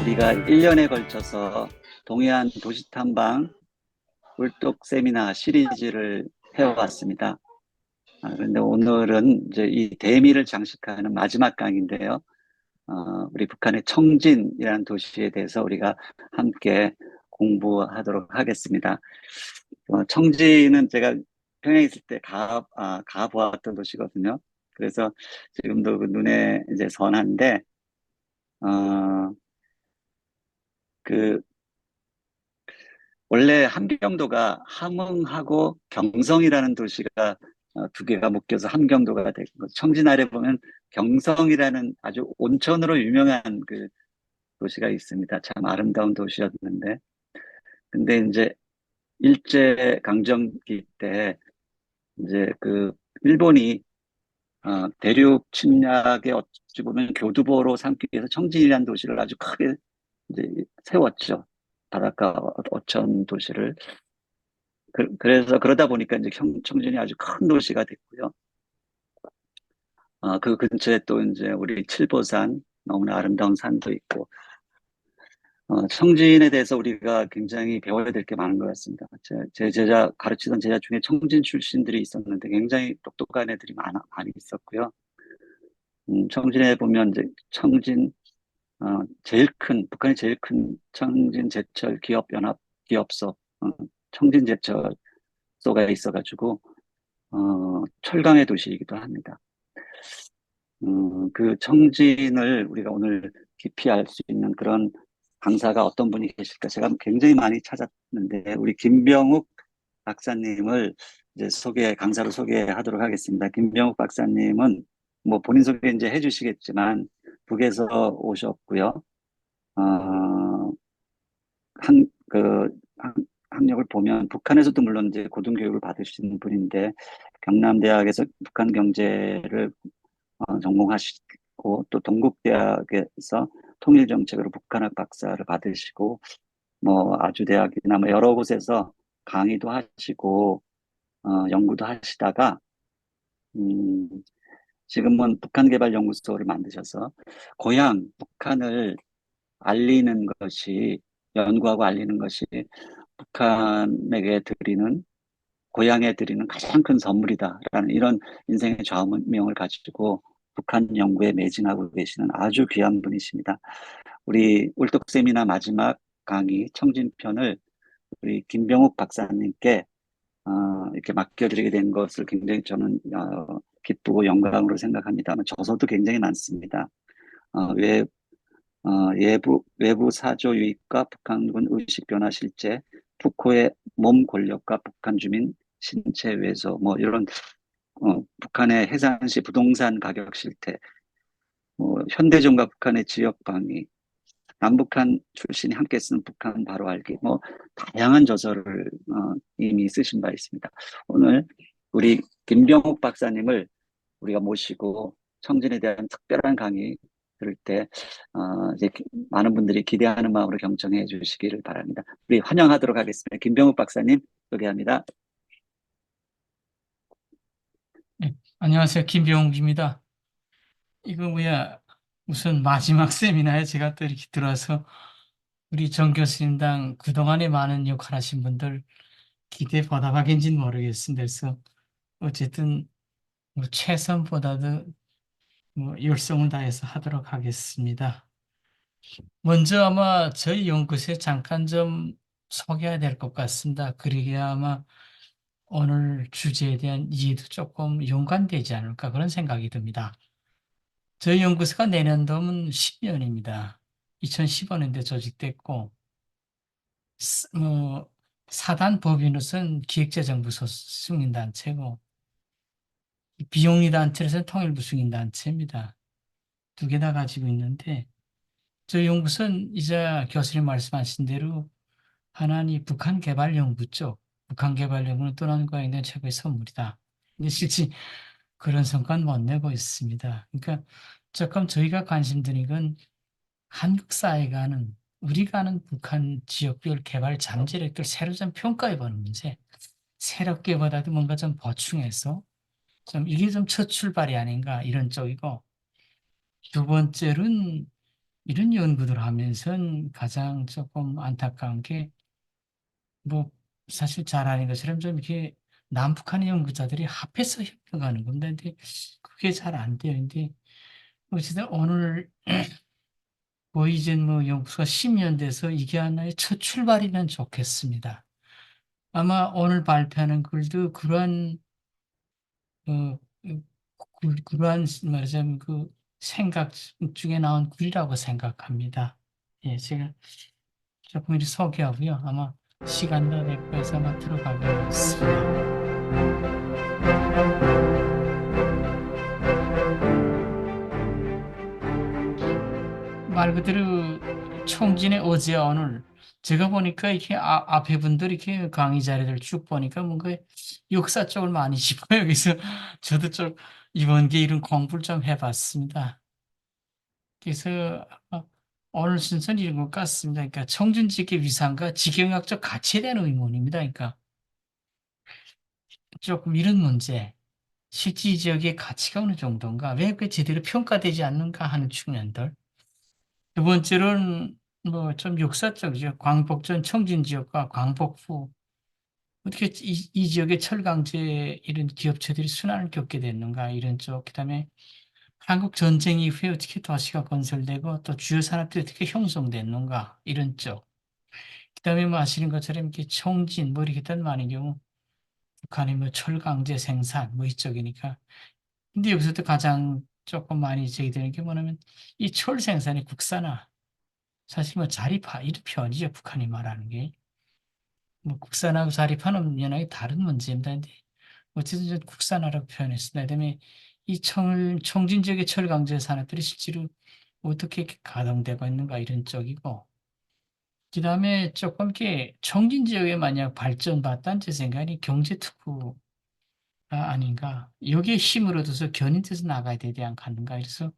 우리가 1년에 걸쳐서 동해안 도시탐방 꿀떡 세미나 시리즈를 해왔습니다. 그런데 오늘은 이제 이 대미를 장식하는 마지막 강인데요. 우리 북한의 청진이라는 도시에 대해서 우리가 함께 공부하도록 하겠습니다. 청진은 제가 평양에 있을 때 가보았던 도시거든요. 그래서 지금도 그 눈에 이제 선한데, 어, 그 원래 함경도가 함흥하고 경성이라는 도시가 두 개가 묶여서 함경도가 된 거죠. 청진 아래 보면 경성이라는 아주 온천으로 유명한 그 도시가 있습니다. 참 아름다운 도시였는데, 근데 이제 일제 강점기 때 이제 그 일본이 대륙 침략에 어찌 보면 교두보로 삼기 위해서 청진이라는 도시를 아주 크게 이제 세웠죠. 바닷가 어촌 도시를. 그래서 그러다 보니까 이제 청진이 아주 큰 도시가 됐고요. 그 근처에 또 이제 우리 칠보산, 너무나 아름다운 산도 있고, 청진에 대해서 우리가 굉장히 배워야 될 게 많은 것 같습니다. 제 제자, 가르치던 제자 중에 청진 출신들이 있었는데 굉장히 똑똑한 애들이 많이 있었고요. 청진에 보면 이제 북한이 제일 큰 청진 제철 기업연합 기업소, 청진 제철소가 있어가지고, 철강의 도시이기도 합니다. 그 청진을 우리가 오늘 깊이 알 수 있는 그런 강사가 어떤 분이 계실까? 제가 굉장히 많이 찾았는데, 우리 김병욱 박사님을 이제 강사로 소개하도록 하겠습니다. 김병욱 박사님은 뭐 본인 소개 이제 해주시겠지만, 북에서 오셨고요. 어, 그, 학력을 보면 북한에서도 물론 이제 고등교육을 받으시는 분인데, 경남대학에서 북한 경제를 전공하시고 또 동국대학에서 통일정책으로 북한학 박사를 받으시고 뭐 아주대학이나 뭐 여러 곳에서 강의도 하시고 연구도 하시다가 음, 지금은 북한개발연구소를 만드셔서 북한을 알리는 것이 연구하고 알리는 것이 북한에게 드리는 고향에 드리는 가장 큰 선물이다라는 이런 인생의 좌우명을 가지고 북한 연구에 매진하고 계시는 아주 귀한 분이십니다. 우리 울떡 세미나 마지막 강의 청진편을 우리 김병욱 박사님께 이렇게 맡겨드리게 된 것을 굉장히 저는 기쁘고 영광으로 생각합니다만 저서도 굉장히 많습니다. 어, 외, 외부 사조 유입과 북한군 의식 변화 실제, 푸코의 몸 권력과 북한 주민 신체 왜소, 뭐 이런 북한의 해상시 부동산 가격 실태, 뭐 현대전과 북한의 지역 방위, 남북한 출신이 함께 쓰는 북한 바로 알기, 뭐 다양한 저서를 이미 쓰신 바 있습니다. 오늘 우리 김병욱 박사님을 우리가 모시고 청진에 대한 특별한 강의 들을 때 이제 많은 분들이 기대하는 마음으로 경청해 주시기를 바랍니다. 우리 환영하도록 하겠습니다. 김병욱 박사님 소개합니다. 네, 안녕하세요. 김병욱입니다. 이거 뭐야, 무슨 마지막 세미나에 제가 또 이렇게 들어와서 우리 정 교수님당 그동안에 많은 역할 하신 분들 기대 보답하긴지는 모르겠습니다. 그래서 어쨌든 뭐 최선보다도 뭐 열성을 다해서 하도록 하겠습니다. 먼저 아마 저희 연구소에 잠깐 좀 소개해야 될 것 같습니다. 그러기야 아마 오늘 주제에 대한 이해도 조금 연관되지 않을까 그런 생각이 듭니다. 저희 연구소가 내년도면 10년입니다. 2015년도에 조직됐고, 사단 법인으로서는 기획재정부소 승인단체고, 비영리단체로서는 통일부 승인단체입니다. 두 개 다 가지고 있는데, 저희 연구소는 이제 교수님 말씀하신 대로 하나는 북한 개발 연구 쪽, 북한 개발 연구는 떠나는 거에 있는 최고의 선물이다. 근데 실제 그런 성과는 못 내고 있습니다. 그러니까 조금 저희가 관심 드는 건 한국 사회가 하는 우리가 하는 북한 지역별 개발 잠재력들 새로 좀 평가해 보는 문제. 새롭게보다도 뭔가 좀 보충해서 좀 이게 좀 첫 출발이 아닌가 이런 쪽이고 두 번째는 이런 연구들 하면서 가장 조금 안타까운 게 뭐 사실 잘 아는 것처럼 좀 이렇게 남북한 연구자들이 합해서 협력하는 겁니다. 근데 그게 잘 안 돼요. 근데 어쨌든 오늘 보이젠 뭐 연구소가 10년 돼서 이게 하나의 첫 출발이면 좋겠습니다. 아마 오늘 발표하는 글도 그러한 어, 그러한 말하자면 그 생각 중에 나온 글이라고 생각합니다. 예, 제가 조금 이렇게 소개하고요. 아마 시간도 됐고 해서 아마 들어가겠습니다. 말 그대로 총진의 어제와 오늘 제가 보니까 이렇게 앞에 분들 이렇게 강의 자료들 쭉 보니까 뭔가 역사 쪽을 많이 짚어요. 그래서 저도 좀 이번 게 이런 공부를 좀 해봤습니다. 그래서 오늘 순서는 이런 것 같습니다. 그러니까 청진지역의 위상과 지경학적 가치에 대한 의문입니다. 그러니까 조금 이런 문제, 실제 지역의 가치가 어느 정도인가, 왜 그 제대로 평가되지 않는가 하는 측면들. 두 번째로는 뭐 좀 역사적이죠. 광복 전 청진 지역과 광복 후 어떻게 이 지역의 철강제 이런 기업체들이 순환을 겪게 됐는가 이런 쪽. 그다음에 한국 전쟁 이후에 어떻게 도시가 건설되고 또 주요 산업들이 어떻게 형성됐는가 이런 쪽. 그다음에 뭐 아시는 것처럼 이렇게 청진 뭐 이렇게 된 많은 경우 북한이 뭐 철강제 생산 뭐 이쪽이니까. 근데 여기서도 가장 조금 많이 제기되는 게 뭐냐면 이 철 생산의 국산화. 사실 뭐 자립화 이런 표현이죠. 북한이 말하는 게. 뭐 국산하고 자립화는 연하게 다른 문제입니다. 근데 어쨌든 저 국산화라고 표현했습니다. 그다음에 이 청진 지역의 철강제 산업들이 실제로 어떻게 가동되고 있는가 이런 쪽이고, 그다음에 조금 이렇게 청진 지역에 만약 발전받다는 제 생각이 경제 특구가 아닌가. 여기에 힘을 얻어서 견인돼서 나가야 되지 않겠는가. 그래서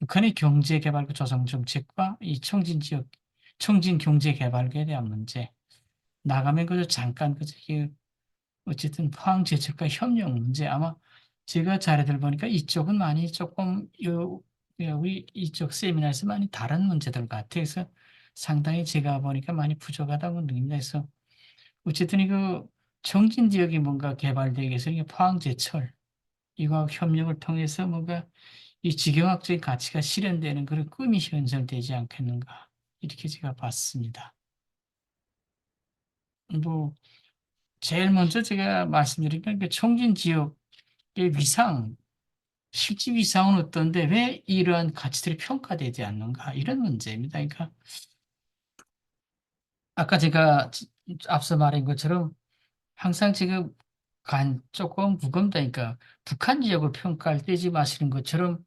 북한의 경제 개발과 조성 정책과 이 청진 지역 청진 경제 개발에 대한 문제. 나가면 그저 잠깐 그저 어쨌든 포항 제철과 협력 문제 아마 제가 자료들 보니까 이쪽은 많이 조금 우리 이쪽 세미나에서 많이 다른 문제들 같아요. 그래서 상당히 제가 보니까 많이 부족하다고 느낍니다. 그래서 어쨌든 이거 청진 지역이 뭔가 개발되기 위해서 이게 포항 제철 이거 협력을 통해서 뭔가 이 지경학적인 가치가 실현되는 그런 꿈이 현실되지 않겠는가 이렇게 제가 봤습니다. 뭐 제일 먼저 제가 말씀드린 건 그 청진 지역의 위상, 실제 위상은 어떤데 왜 이러한 가치들이 평가되지 않는가 이런 문제입니다. 그러니까 아까 제가 앞서 말한 것처럼 항상 지금 조금 무겁다니까 북한 지역을 평가할 때 지금 아시는 것처럼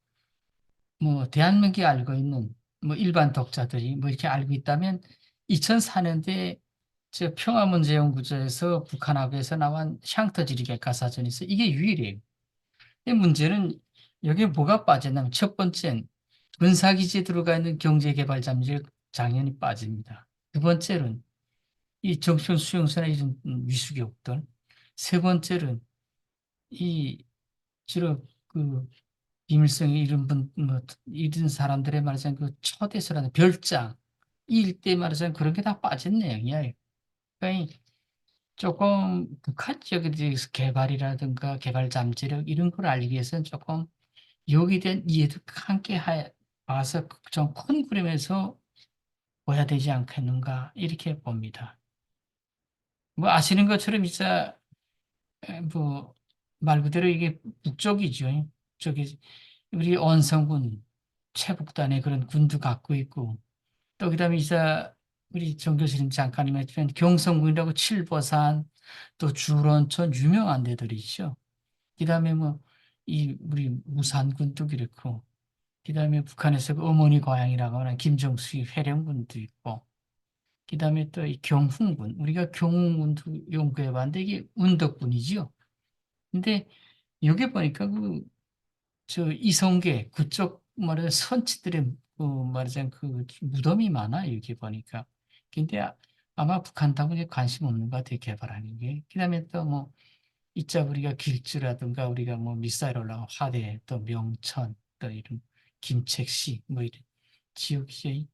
뭐 대한민국이 알고 있는 뭐 일반 독자들이 뭐 이렇게 알고 있다면 2004년대 저 평화문제연구소에서 북한학에서 나온 샹터지리 객가사전이 있어 이게 유일해요. 이 문제는 여기에 뭐가 빠졌냐면 첫 번째는 군사기지에 들어가 있는 경제개발잠재 당연히 빠집니다. 두 번째는 이 정천 수용소나 이런 위수기업들. 세 번째는 이 주로 그 비밀성이 이런 뭐 이런 사람들의 말하자면 그 초대서라는 별장 이 일대 말하자면 그런 게 다 빠진 내용이에요. 그러니까 조금 북한 지역에 대해서 개발이라든가 개발 잠재력 이런 걸 알기 위해서는 조금 여기에 대한 이해도 함께 봐서 좀 큰 그림에서 봐야 되지 않겠는가 이렇게 봅니다. 뭐 아시는 것처럼 진짜 뭐말 그대로 이게 북쪽이죠. 북쪽이 우리 언성군 최북단에 그런 군도 갖고 있고 또 그다음에 이사 우리 정 교수님 잠깐 말했지만 경성군이라고 칠보산 또 주론천 유명한 데들이 있죠. 그다음에 뭐 이 우리 무산군도 그렇고 그다음에 북한에서 그 어머니 고향이라고 하는 김정수의 회령군도 있고 그다음에 또 이 경훈군 우리가 경훈군도 연구해 봤는데 이게 운덕군이지요. 근데 여기 보니까 그 저 이성계 그쪽 말하자면 선치들의 그 말하자면 그 무덤이 많아 여기 보니까. 근데 아마 북한 당국에 관심 없는 것 같아요 개발하는 게. 그다음에 또 뭐 이자 우리가 길주라든가 우리가 뭐 미사일 올라가 화대 또 명천 또 이런 김책시 뭐 이런 지역이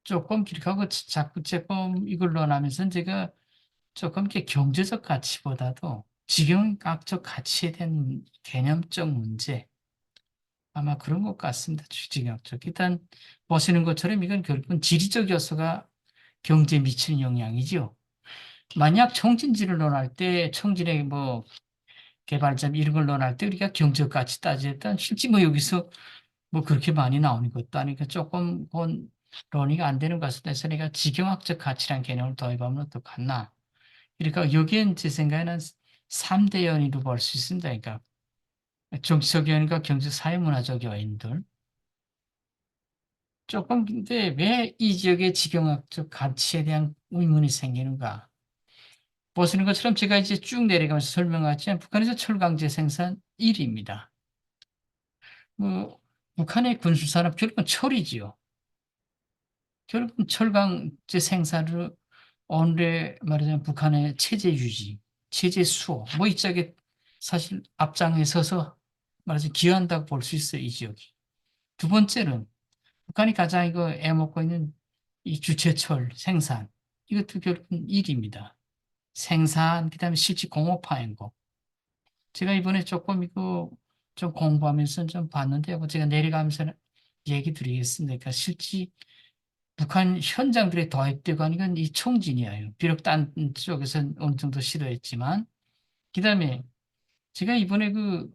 조금 그렇게 하고 자꾸 조금 이걸 논하면서 제가 조금 이렇게 경제적 가치보다도 지경학적 가치에 대한 개념적 문제 아마 그런 것 같습니다. 지경학적. 일단 보시는 것처럼 이건 결국은 지리적 요소가 경제에 미치는 영향이죠. 만약 청진지를 논할 때 청진의 뭐 개발점 이런 걸 논할 때 우리가 경제적 가치 따지했던 실제 뭐 여기서 뭐 그렇게 많이 나오는 것도 아니니까 조금 그건 논의가 안 되는 것 같습니다. 그래서 내가 지경학적 가치란 개념을 도입하면 어떡하나. 그러니까 여기엔 제 생각에는 3대 요인으로 볼 수 있습니다. 그러니까 정치적 요인과 경제 사회문화적 요인들. 조금 근데 왜 이 지역의 지경학적 가치에 대한 의문이 생기는가? 보시는 것처럼 제가 이제 쭉 내려가면서 설명하지만 북한에서 철강제 생산 1위입니다. 뭐 북한의 군수산업 결국은 철이지요. 결국은 철강제 생산으로 오늘의 말하자면 북한의 체제 유지, 체제 수호, 뭐 이쪽에 사실 앞장에 서서 말하자면 기여한다고 볼 수 있어요, 이 지역이. 두 번째는 북한이 가장 이거 애먹고 있는 이 주체철 생산, 이것도 결국은 일입니다. 생산, 그다음에 실제 공업화 행보. 제가 이번에 조금 이거 좀 공부하면서 좀 봤는데요. 제가 내려가면서 얘기 드리겠습니다. 그러니까 실제 북한 현장들에 도입되고 하는 건 이 총진이에요. 비록 딴 쪽에서는 어느 정도 싫어했지만. 그다음에 제가 이번에 그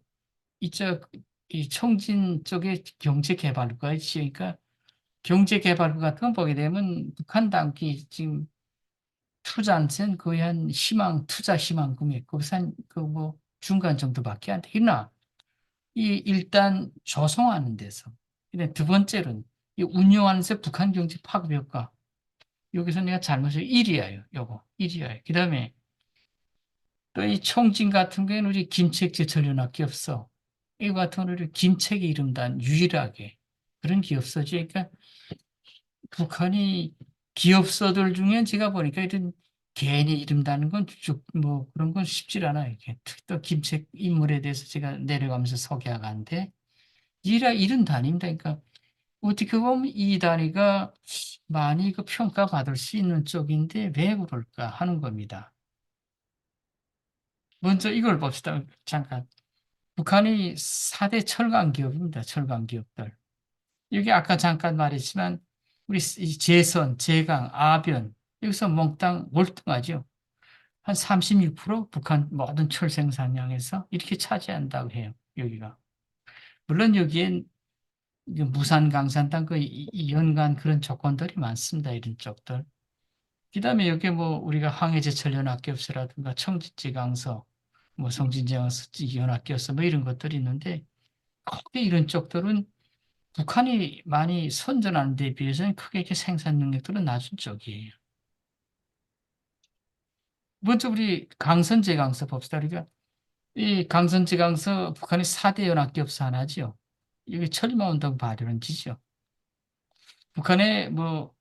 이쪽 이 총진 쪽의 경제개발구가 있으니까 경제개발구 같은 거 보게 되면 북한 당기 지금 투자한테는 거의 한 투자 희망 금액 거기서 한그뭐 중간 정도밖에 안 되나. 이 일단 조성하는 데서. 근데 두 번째로는 이 운영하는 데 북한 경제 파급 효과. 여기서 내가 잘못해서 1위야요. 요거 1위야요. 그다음에 또 이 총진 같은 경우에는 우리 김책 제철연합기업소 이거 같은 경우는 우리 김책이 이름단 유일하게 그런 기업소지. 그러니까 북한이 기업소들 중에 제가 보니까 이런 개인이 이름다는 건 쭉 뭐 그런 건 쉽지 않아요. 이게 또 김책 인물에 대해서 제가 내려가면서 소개하는데 이런 단위입니다. 그러니까 어떻게 보면 이 단위가 많이 그 평가받을 수 있는 쪽인데 왜 그럴까 하는 겁니다. 먼저 이걸 봅시다. 잠깐. 북한이 4대 철강 기업입니다. 철강 기업들. 여기 아까 잠깐 말했지만 우리 이 재선, 제강, 아변 여기서 몽땅 월등하죠. 한 36% 북한 모든 철 생산량에서 이렇게 차지한다고 해요. 여기가. 물론 여기엔 무산, 강산 그 연간 그런 조건들이 많습니다. 이런 쪽들. 그다음에 여기 뭐 우리가 항해제철연합기업소라든가 청진지강서, 뭐 성진지강서, 연합기업소 뭐 이런 것들이 있는데 크게 이런 쪽들은 북한이 많이 선전하는 데 비해서는 크게 이렇게 생산 능력들은 낮은 쪽이에요. 먼저 우리 강선제강서 봅시다. 우리가 이 강선제강서 북한의 4대 연합기업소 하나지요. 이게 철마운동 발현지죠. 북한의 뭐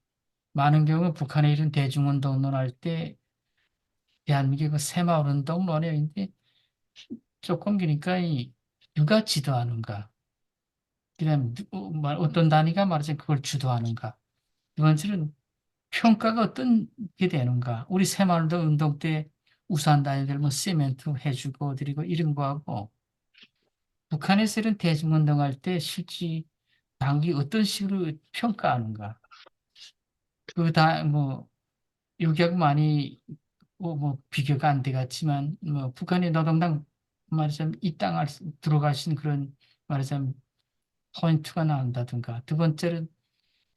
많은 경우 북한의 이런 대중운동론 할 때 대한민국의 그 새마을운동 논의인데 조금 그러니까 이 누가 지도하는가, 그다음 어떤 단위가 말하자면 그걸 주도하는가. 두 번째는 평가가 어떤 게 되는가. 우리 새마을운동 운동 때 우산 단위들 뭐 시멘트 해주고 드리고 이런 거하고 북한에서 이런 대중운동할 때 실제 당기 어떤 식으로 평가하는가. 그다뭐 여기하고 많이 뭐 비교가 안 돼갔지만 뭐 북한의 노동당 말하자면 이 땅을 들어가신 그런 말하자면 포인트가 나온다든가 두 번째는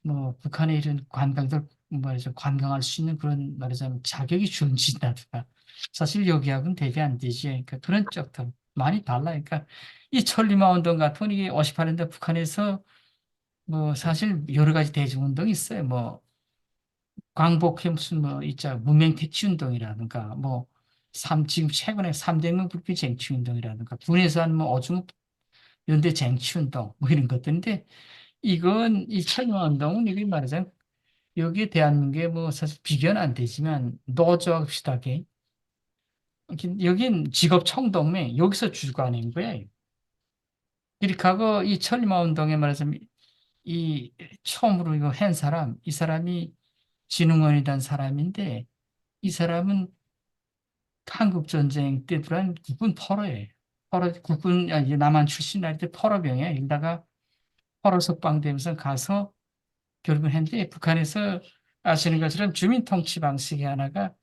뭐 북한의 이런 관광들 말하자면 관광할 수 있는 그런 말하자면 자격이 주어진다든가 사실 여기하고는 대비 안 되지. 그러니까 그런 쪽들 많이 달라. 그러니까 이 천리마 운동 같은 건 이게 58년대 북한에서 뭐 사실 여러 가지 대중운동이 있어요. 뭐 광복회 무슨 뭐 있자 문명 퇴치 운동이라든가 뭐 지금 최근에 삼대명 불빛 쟁취 운동이라든가 군에서 하는 뭐 오중 연대 쟁취 운동 뭐 이런 것들인데 이건 이 철마 운동은 이게 말하자면 여기에 대한민국에 뭐 사실 비교는 안 되지만 노조하고 비슷하게 여긴 직업 총동맹 여기서 주관한 거예요. 이렇게 하고 이 천리마 운동에 말하자면 이 처음으로 이거 한 사람, 이 사람이 진흥원이라는 사람인데 이 사람은 한국 전쟁 때 들어간 국군 포로예요. 포로 국군 이제 남한 출신 날 때 포로병에 일다가 포로 석방되면서 가서 결국 했는데 북한에서 아시는 것처럼 주민 통치 방식의 하나가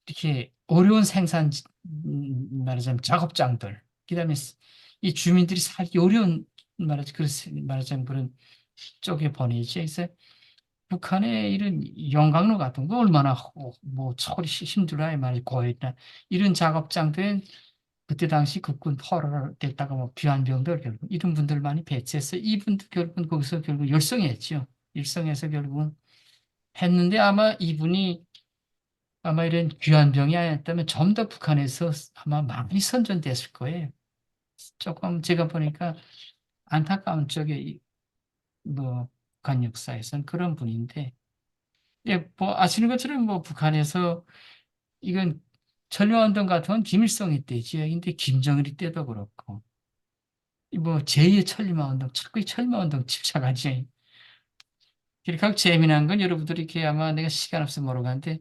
이렇게 어려운 생산 말하자면 작업장들 그다음에 이 주민들이 살기 어려운 말하자면 그런 쪽에 보내지. 그래서 북한의 이런 용광로 같은 거 얼마나 뭐 처리 힘들어야 말이 고했다. 이런 작업장들은 그때 당시 국군 포로를 됐다가 뭐 귀환병들 결국 이런 분들 많이 배치해서 이분들 결국은 거기서 결국 열성했죠. 일성해서 결국은 했는데 아마 이분이 아마 이런 귀환병이 아니었다면 좀 더 북한에서 아마 많이 선전됐을 거예요. 조금 제가 보니까 안타까운 쪽에 뭐 북한 역사에서는 그런 분인데 예, 뭐 아시는 것처럼 뭐 북한에서 이건 천리운동 같은 건 김일성이 때지요. 근데 김정일이 때도 그렇고 뭐 제2의 천리마운동 자꾸 이 천리마운동 집착하지. 그러니까 재미난 건 여러분들이 이렇게 아마 내가 시간 없어서 모르겠는데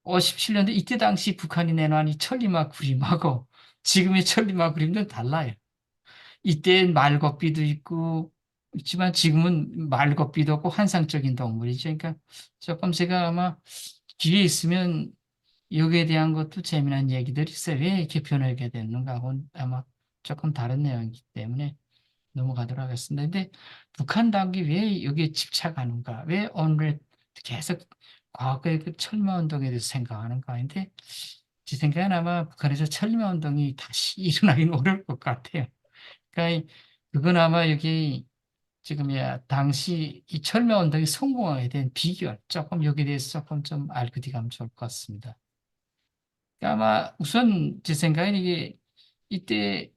57년도 이때 당시 북한이 내놓은 이 천리마 그림하고 지금의 천리마 그림은 달라요. 이때는 말것비도 있고 있지만 지금은 말것비도 없고 환상적인 동물이죠. 그러니까 조금 제가 아마 기회 있으면 여기에 대한 것도 재미난 얘기들이 있어요. 왜 이렇게 변하게 됐는가 하고는 아마 조금 다른 내용이기 때문에 넘어가도록 하겠습니다. 근데 북한 당국이 왜 여기에 집착하는가? 왜 오늘 계속 과거의 그 철마운동에 대해서 생각하는가? 근데 제 생각엔 아마 북한에서 철마운동이 다시 일어나긴 어려울 것 같아요. 그러니까 그건 아마 여기 지금이야 당시 이 철마운동이 성공하게 된 비결 조금 여기에 대해서 조금 좀 알고 뒤가면 좋을 것 같습니다. 그러니까 아마 우선 제 생각엔 이게 이때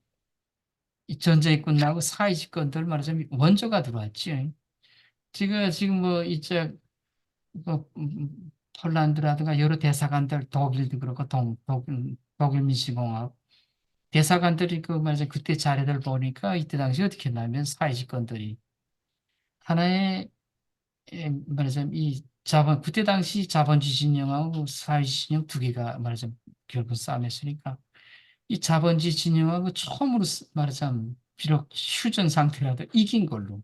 이 전쟁이 끝나고 사회 집권들 말하자면 원조가 들어왔지. 지금 뭐 이제 뭐 폴란드라든가 여러 대사관들 독일도 그렇고 독일 민주공화국 대사관들이 그 말이죠 그때 자료들 보니까 이때 당시 어떻게 했냐면 사회 집권들이 하나의 말하자면 이 자본 그때 당시 자본주의 진영하고 사회주의 진영 두 개가 말하자면 결국 싸움했으니까 이 자본주의 진영하고 처음으로 말하자면 비록 휴전 상태라도 이긴 걸로.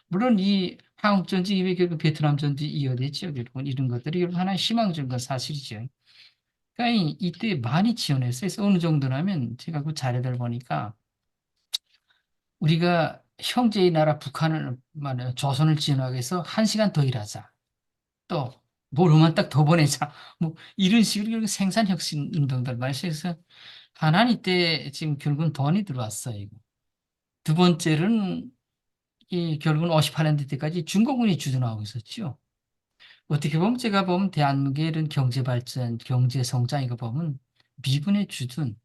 물론 이 한국 전쟁 이후에 결국 베트남 전쟁이 이어졌죠. 결국은 이런 것들이 결국 하나의 희망적인 건 사실이죠. 그러니까 이때 많이 지원했어요. 그래서 어느 정도냐면 제가 그 자료들 보니까 우리가 형제의 나라 북한을 말해 조선을 진화하기 위해서 1시간 더 일하자. 또 뭐로만 딱 더 보내자. 뭐 이런 식으로 결국 생산 혁신 운동들 많이 해서 하나는 이때 지금 결국은 돈이 들어왔어요. 두 번째는 이 결국은 58년대 때까지 중공군이 주둔하고 있었죠. 어떻게 보면 제가 보면 대한민국의 이런 경제 발전, 경제 성장 이거 보면 미군의 주둔,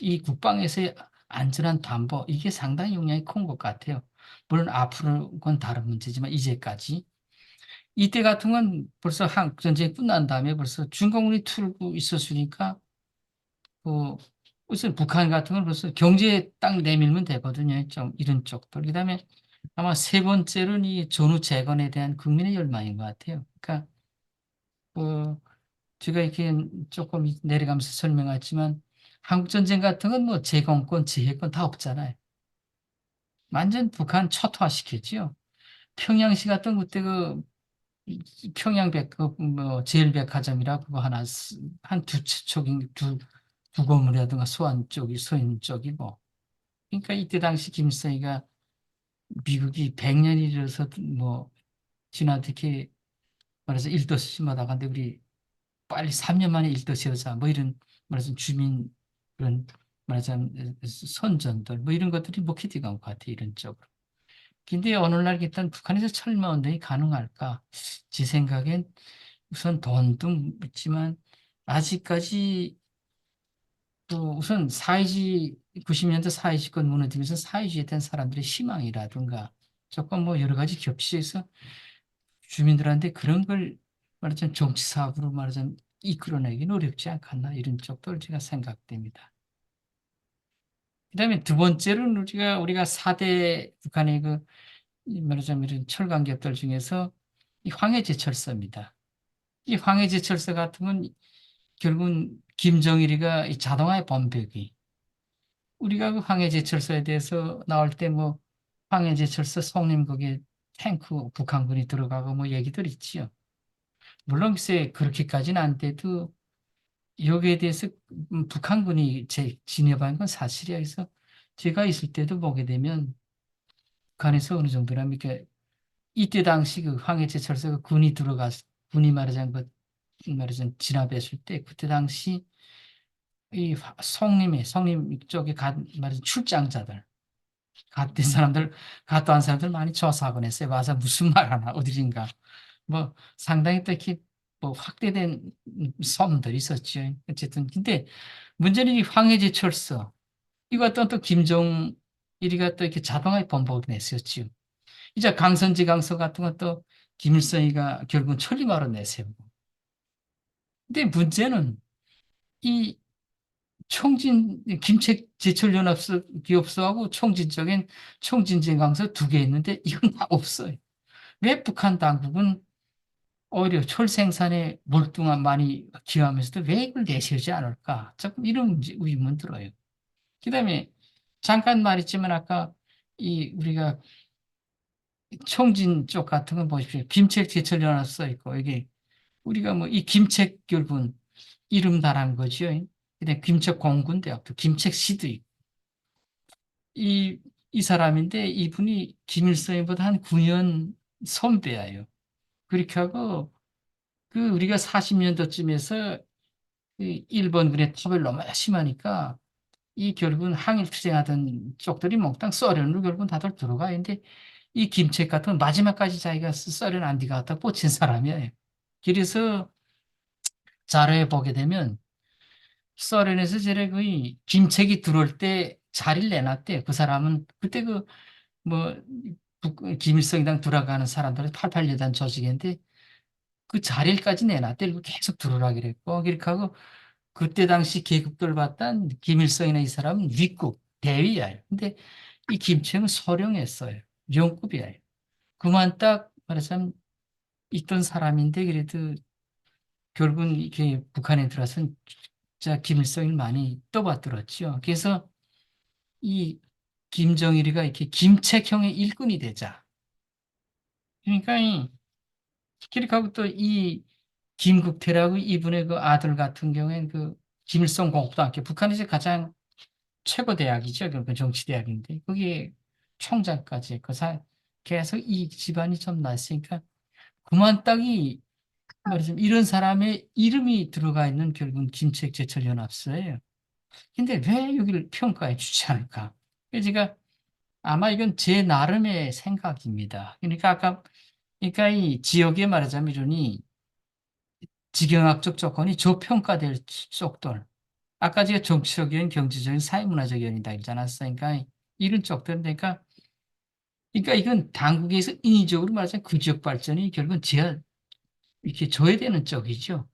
이 국방에서의 안전한 담보 이게 상당히 영향이 큰 것 같아요. 물론 앞으로는 그건 다른 문제지만 이제까지 이때 같은 건 벌써 한국 전쟁이 끝난 다음에 벌써 중공군이 틀고 있었으니까 그 우선 북한 같은 건 벌써 경제에 딱 내밀면 되거든요. 좀 이런 쪽들. 그다음에 아마 세 번째로는 이 전후 재건에 대한 국민의 열망인 것 같아요. 그러니까 그 제가 이렇게 조금 내려가면서 설명했지만 한국 전쟁 같은 건 뭐 제공권, 지혜권 다 없잖아요. 완전 북한 초토화시켰지요. 평양시 같은 그때 그 평양백 그뭐 제일백화점이라 그거 하나 한 두 척인 두 건물이라든가 소안 쪽이 소인 쪽이고 그러니까 이때 당시 김일성이가 미국이 100년이 이르러서 뭐 지나듯이 말해서 일도시 마다가는데 우리 빨리 3년 만에 일도시 하자 뭐 이런 말해서 주민 그런 말하자면 선전들 뭐 이런 것들이 먹히지가 않을 것 같아 이런 쪽으로. 근데 오늘날 일단 북한에서 철마 운동이 가능할까? 제 생각엔 우선 돈도 있지만 아직까지 또 우선 사회주의 90년대 사회주의권 무너지면서 사회주의에 대한 사람들의 희망이라든가 조금 뭐 여러 가지 겹치해서 주민들한테 그런 걸 말하자면 정치 사업으로 말하자면 이끌어내기는 어렵지 않겠나 이런 쪽도 제가 생각됩니다. 그다음에 두 번째로는 우리가 4대 북한의 말하자면 이런 철강 기업들 중에서 이 황해제철소입니다. 이 황해제철소 같은 건 결국은 김정일이가 이 자동화의 번복이 우리가 그 황해제철소에 대해서 나올 때 뭐 황해제철소 성림 거기에 탱크 북한군이 들어가고 뭐 얘기들 있지요. 물론 글쎄 그렇게까지는 안 돼도 여기에 대해서 북한군이 진압한 건 사실이야. 그래서 제가 있을 때도 보게 되면 북한에서 어느 정도라면 이렇게 이때 당시 그 황해제철소가 군이 말하자면 진압했을 때 그때 당시 이 성림 쪽에 말하자면 출장자들 갔던 사람들 갔다 온 사람들 많이 조사하곤 했어요. 와서 무슨 말 하나 어디인가 뭐 상당히 또 이렇게 뭐 확대된 섬들이 있었죠. 어쨌든 근데 문제는 이 황해제철소 이거 또 김정일이가 또 이렇게 자동화에 번복을 냈었죠. 이제 강선지 강서 같은 것도 김일성이가 결국은 천리마로 내세우고. 근데 문제는 이 김책 제철연합소 기업소하고 총진적인 총진진강서 두 개 있는데 이건 다 없어요. 왜 북한 당국은 오히려 철 생산에 몰두한 많이 기여하면서도 왜 이걸 내세우지 않을까? 조금 이런 의문 들어요. 그다음에 잠깐 말했지만 아까 우리가 총진 쪽 같은 건 보십시오. 김책 제철연합 써 있고 이게 우리가 뭐 이 김책 결국은 이름 달한 거죠. 그다음 김책 공군대학도 김책시도 있고 이 사람인데 이분이 김일성보다 한 9년 선배예요. 그렇게 하고 우리가 40년도쯤에서 일본군의 타벌 너무 심하니까 이 결국은 항일 투쟁하던 쪽들이 몽땅 소련으로 결국은 다들 들어가 있는데 이 김책 같은 마지막까지 자기가 소련 안 뒤가 꽂힌 사람이에요. 그래서 자료에 보게 되면 소련에서 저래 김책이 들어올 때 자리를 내놨대요. 그 사람은 그때 뭐 김일성이당 돌아가는 사람들은 882단 조직인데 그 자리까지 내놨대. 그리고 계속 들어오라 그랬고 그렇게 하고 그때 당시 계급들 봤던 김일성이나 이 사람은 윗급 대위야. 근데 이 김책은 소령했어요. 영급이에요. 그만 딱 말하자면 있던 사람인데 그래도 결국은 이렇게 북한에 들어서 진짜 김일성을 많이 떠받들었죠. 그래서 이 김정일이가 이렇게 김책형의 일꾼이 되자. 그러니까 그렇게 하고 또 이 김국태라고 이분의 그 아들 같은 경우에는 김일성 공업고등학교 북한에서 가장 최고 대학이죠. 그 정치대학인데 거기에 총장까지 계속 이 집안이 좀 났으니까 그만 딱이 말하자면 이런 사람의 이름이 들어가 있는 결국은 김책제철연합소예요. 근데 왜 여기를 평가해 주지 않을까? 그래서 제가 아마 이건 제 나름의 생각입니다. 그러니까 이 지역에 말하자면 이러니 지경학적 조건이 저평가될 쪽들. 아까 제가 정치적인, 경제적인, 사회문화적 연이다 그러지 않았어요. 그러니까 이런 쪽들. 그러니까 이건 당국에서 인위적으로 말하자면 그 지역 발전이 결국은 이렇게 줘야 되는 쪽이죠.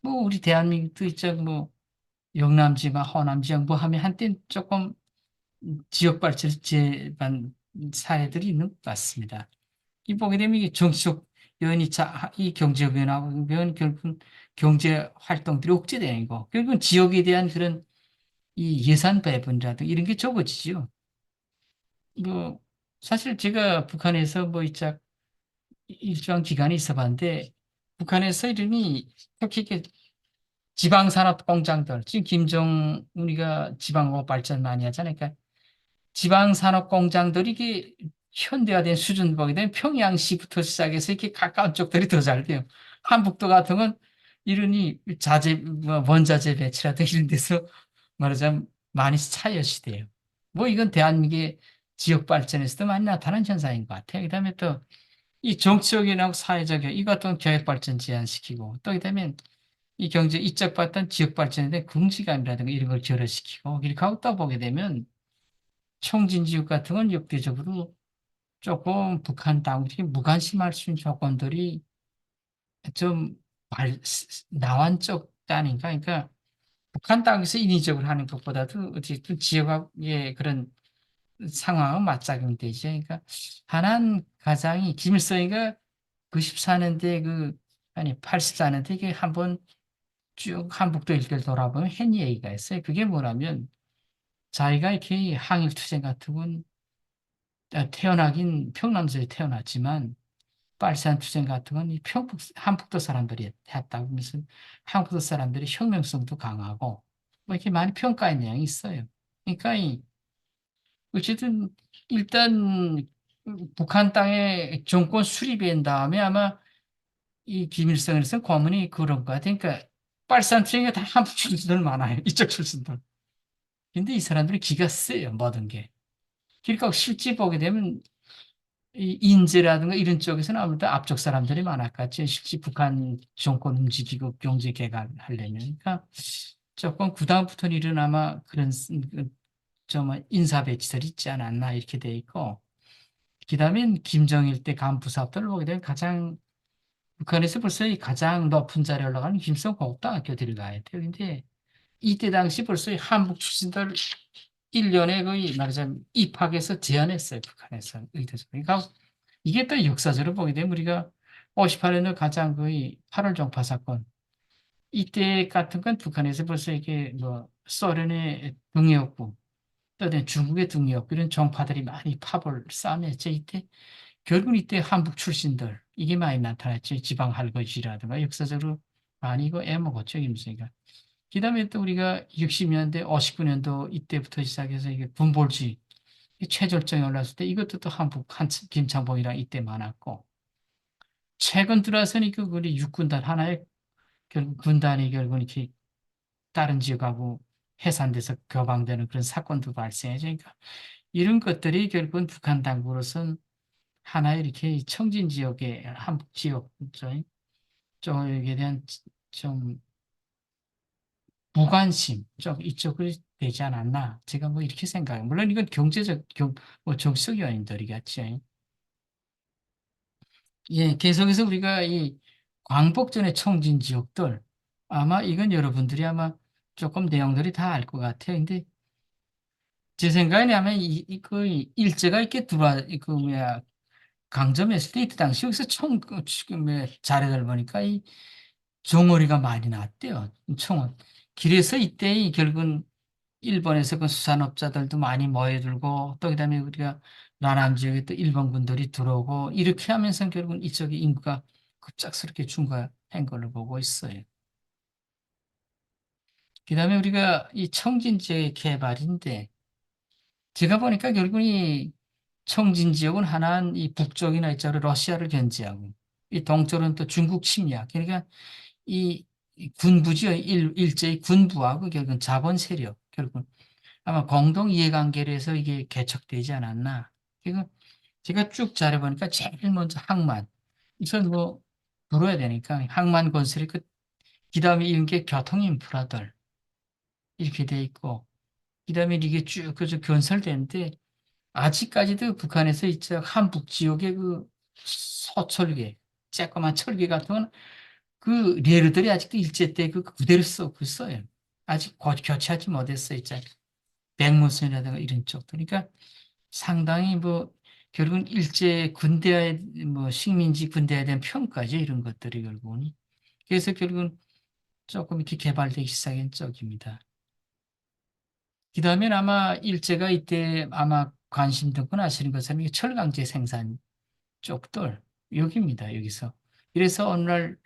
뭐 우리 대한민국도 있죠. 뭐 영남 지방, 호남 지방 뭐 하면 한때 조금 지역 발전 제반 사례들이 있는 것 같습니다. 이 보게 되면 이게 정치적 요인이 이 경제 변화면 결국은 경제 활동들이 억제되는 거. 결국은 지역에 대한 그런 이 예산 배분이라든가 이런 게 적어지죠. 뭐 사실 제가 북한에서 뭐 일정 기간이 있어봤는데 북한에서 이름이 특히 이렇게 지방산업 공장들 지금 김정은이가 지방공업 발전 많이 하잖아요. 그러니까 지방산업 공장들이 이게 현대화된 수준 보게 되면 평양시부터 시작해서 이렇게 가까운 쪽들이 더 잘 돼요. 한북도 같은 건 이러니 원자재 배치라든가 이런 데서 말하자면 많이 차이엇이 돼요. 뭐 이건 대한민국의 지역 발전에서도 많이 나타난 현상인 것 같아요. 그다음에 또 이 정치적이나 사회적 이 같은 교육 발전 제한시키고 또 그다음에 이 경제 이쪽 봤던 지역 발전에 대한 긍지감이라든가 이런 걸 결여시키고 이렇게 하고 또 보게 되면 총진지역 같은 건 역대적으로 조금 북한 당국이 무관심할 수 있는 조건들이 좀 나완 쪽 아닌가. 그러니까 북한 땅에서 인위적으로 하는 것보다도 어쨌든 지역의 그런 상황은 맞작용이 되죠. 그러니까 하나는 가장이 김일성이가 94년대 아니 84년대 이게 한번 쭉 한북도 일대를 돌아보면 한 얘기가 있어요. 그게 뭐냐면 자기가 이렇게 항일투쟁 같은 건 태어나긴 평남도에 태어났지만 빨산투쟁 같은 건 이 한북도 사람들이 했다고 하면서 한북도 사람들이 혁명성도 강하고 뭐 이렇게 많이 평가한 내용이 있어요. 그러니까 어쨌든 일단 북한 땅에 정권 수립한 다음에 아마 이 김일성에서 고문이 그런 거 같아요. 그러니까 빨산투쟁에 다 한북 출신들 많아요. 이쪽 출신들. 근데 이 사람들이 기가 세요. 모든 게. 그러니까 실제 보게 되면 이 인재라든가 이런 쪽에서는 아무래도 앞쪽 사람들이 많았겠죠. 실제 북한 정권 움직이고 경제 개발하려면. 그러니까 조금 그다음부터는 이런 아마 그런 좀 인사 배치들이 있지 않았나 이렇게 돼 있고 그다음에 김정일 때 간부사업들을 보게 되면 가장 북한에서 벌써 이 가장 높은 자리에 올라가는 김성 고등학교 들어가야 돼요. 근데 이때 당시 벌써 한북 출신들 1년에 거의 말하자면 입학해서 제한했어요. 북한에서 의대서. 그러니까 이게 또 역사적으로 보게 되면 우리가 58년도 가장 거의 8월 종파 사건 이때 같은 건 북한에서 벌써 이게 뭐 소련의 등이었고 또 중국의 등이었고 이런 종파들이 많이 파벌 쌓아냈죠. 이때 결국 이때 한북 출신들 이게 많이 나타났죠. 지방 할거지라든가 역사적으로 많이 이거 애먹었죠. 김수희가. 그다음에 또 우리가 60년대, 59년도 이때부터 시작해서 이게 군볼주의 최절정에 올랐을 때 이것도 또 한북 김창봉이랑 이때 많았고 최근 들어서는 우리 육군단 하나의 결국 군단이 결국 이렇게 다른 지역하고 해산돼서 겨방되는 그런 사건도 발생하죠. 그러니까 이런 것들이 결국은 북한 당국으로서는 하나의 이렇게 청진 지역의 한북 지역 쪽에 대한 좀 무관심 쪽 이쪽으로 되지 않았나 제가 뭐 이렇게 생각해요. 물론 이건 경제적 뭐 정치적 요인들이겠죠. 예, 계속해서 우리가 이 광복전의 청진 지역들 아마 이건 여러분들이 아마 조금 내용들이 다 알 것 같아요. 근데 제 생각에는 아마 일제가 이렇게 들어와 뭐야 강점했을 때 이때 당시 여기서 지금 자료들 보니까 이 종어리가 많이 나왔대요. 총은. 그래서 이때 결국은 일본에서 그 수산업자들도 많이 모여들고 또 그다음에 우리가 나남 지역에 또 일본 군들이 들어오고 이렇게 하면서 결국은 이쪽의 인구가 급작스럽게 증가한 걸로 보고 있어요. 그다음에 우리가 이 청진 지역의 개발인데 제가 보니까 결국은 이 청진 지역은 하나는 이 북쪽이나 이쪽으로 러시아를 견제하고 이 동쪽은 또 중국 침략 그러니까 이 군부지요 일제히 군부하고 결국은 자본 세력 결국은 아마 공동 이해관계로 해서 이게 개척되지 않았나. 이거 제가 쭉 잘해보니까 제일 먼저 항만. 우선 뭐 물어야 되니까 항만 건설이 그다음에 이런 게 교통 인프라들 이렇게 돼 있고 그다음에 이게 쭉 그저 건설되는데 아직까지도 북한에서 있죠 한북 지역의 소철계 쬐끄만 철계 같은 건 그 레르들이 아직도 일제 때 그대로 쓰고 있어요. 아직 교체하지 못했어요. 있잖아요. 백무선이라든가 이런 쪽들. 그러니까 상당히 뭐 결국은 일제 군대에 뭐 식민지 군대에 대한 평가죠. 이런 것들이 결국은. 그래서 결국은 조금 이렇게 개발되기 시작한 쪽입니다. 그다음에 아마 일제가 이때 아마 관심 듣고 하시는 것은 이게 철강제 생산 쪽들 여기입니다. 여기서. 그래서 어느 날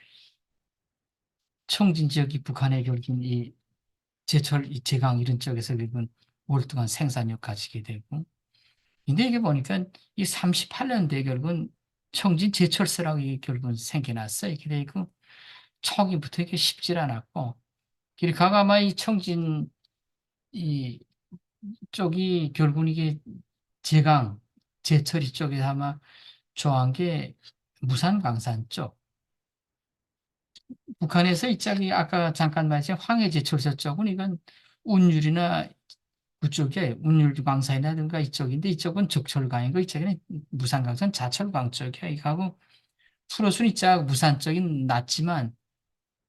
청진 지역이 북한의 결국은 이 제철, 이 제강 이런 쪽에서 결국은 월등한 생산력 가지게 되고 근데 이게 보니까 이 38년대 결국은 청진 제철소라고 이게 결국은 생겨났어요. 이렇게 돼 있고 초기부터 이게 쉽질 않았고 길가가 아마 이 청진 이 쪽이 결국은 이게 제강 제철 이쪽에 아마 좋아한 게 무산 광산 쪽 북한에서 이쪽이 아까 잠깐 말했지만 황해제철소 쪽은 이건 운율이나 그쪽에 운율 광산이라든가 이쪽인데 이쪽은 적철강이고 이쪽에는 무산강산 자철광 쪽이야. 이거하고 풀어순이 짝 무산 쪽이 낮지만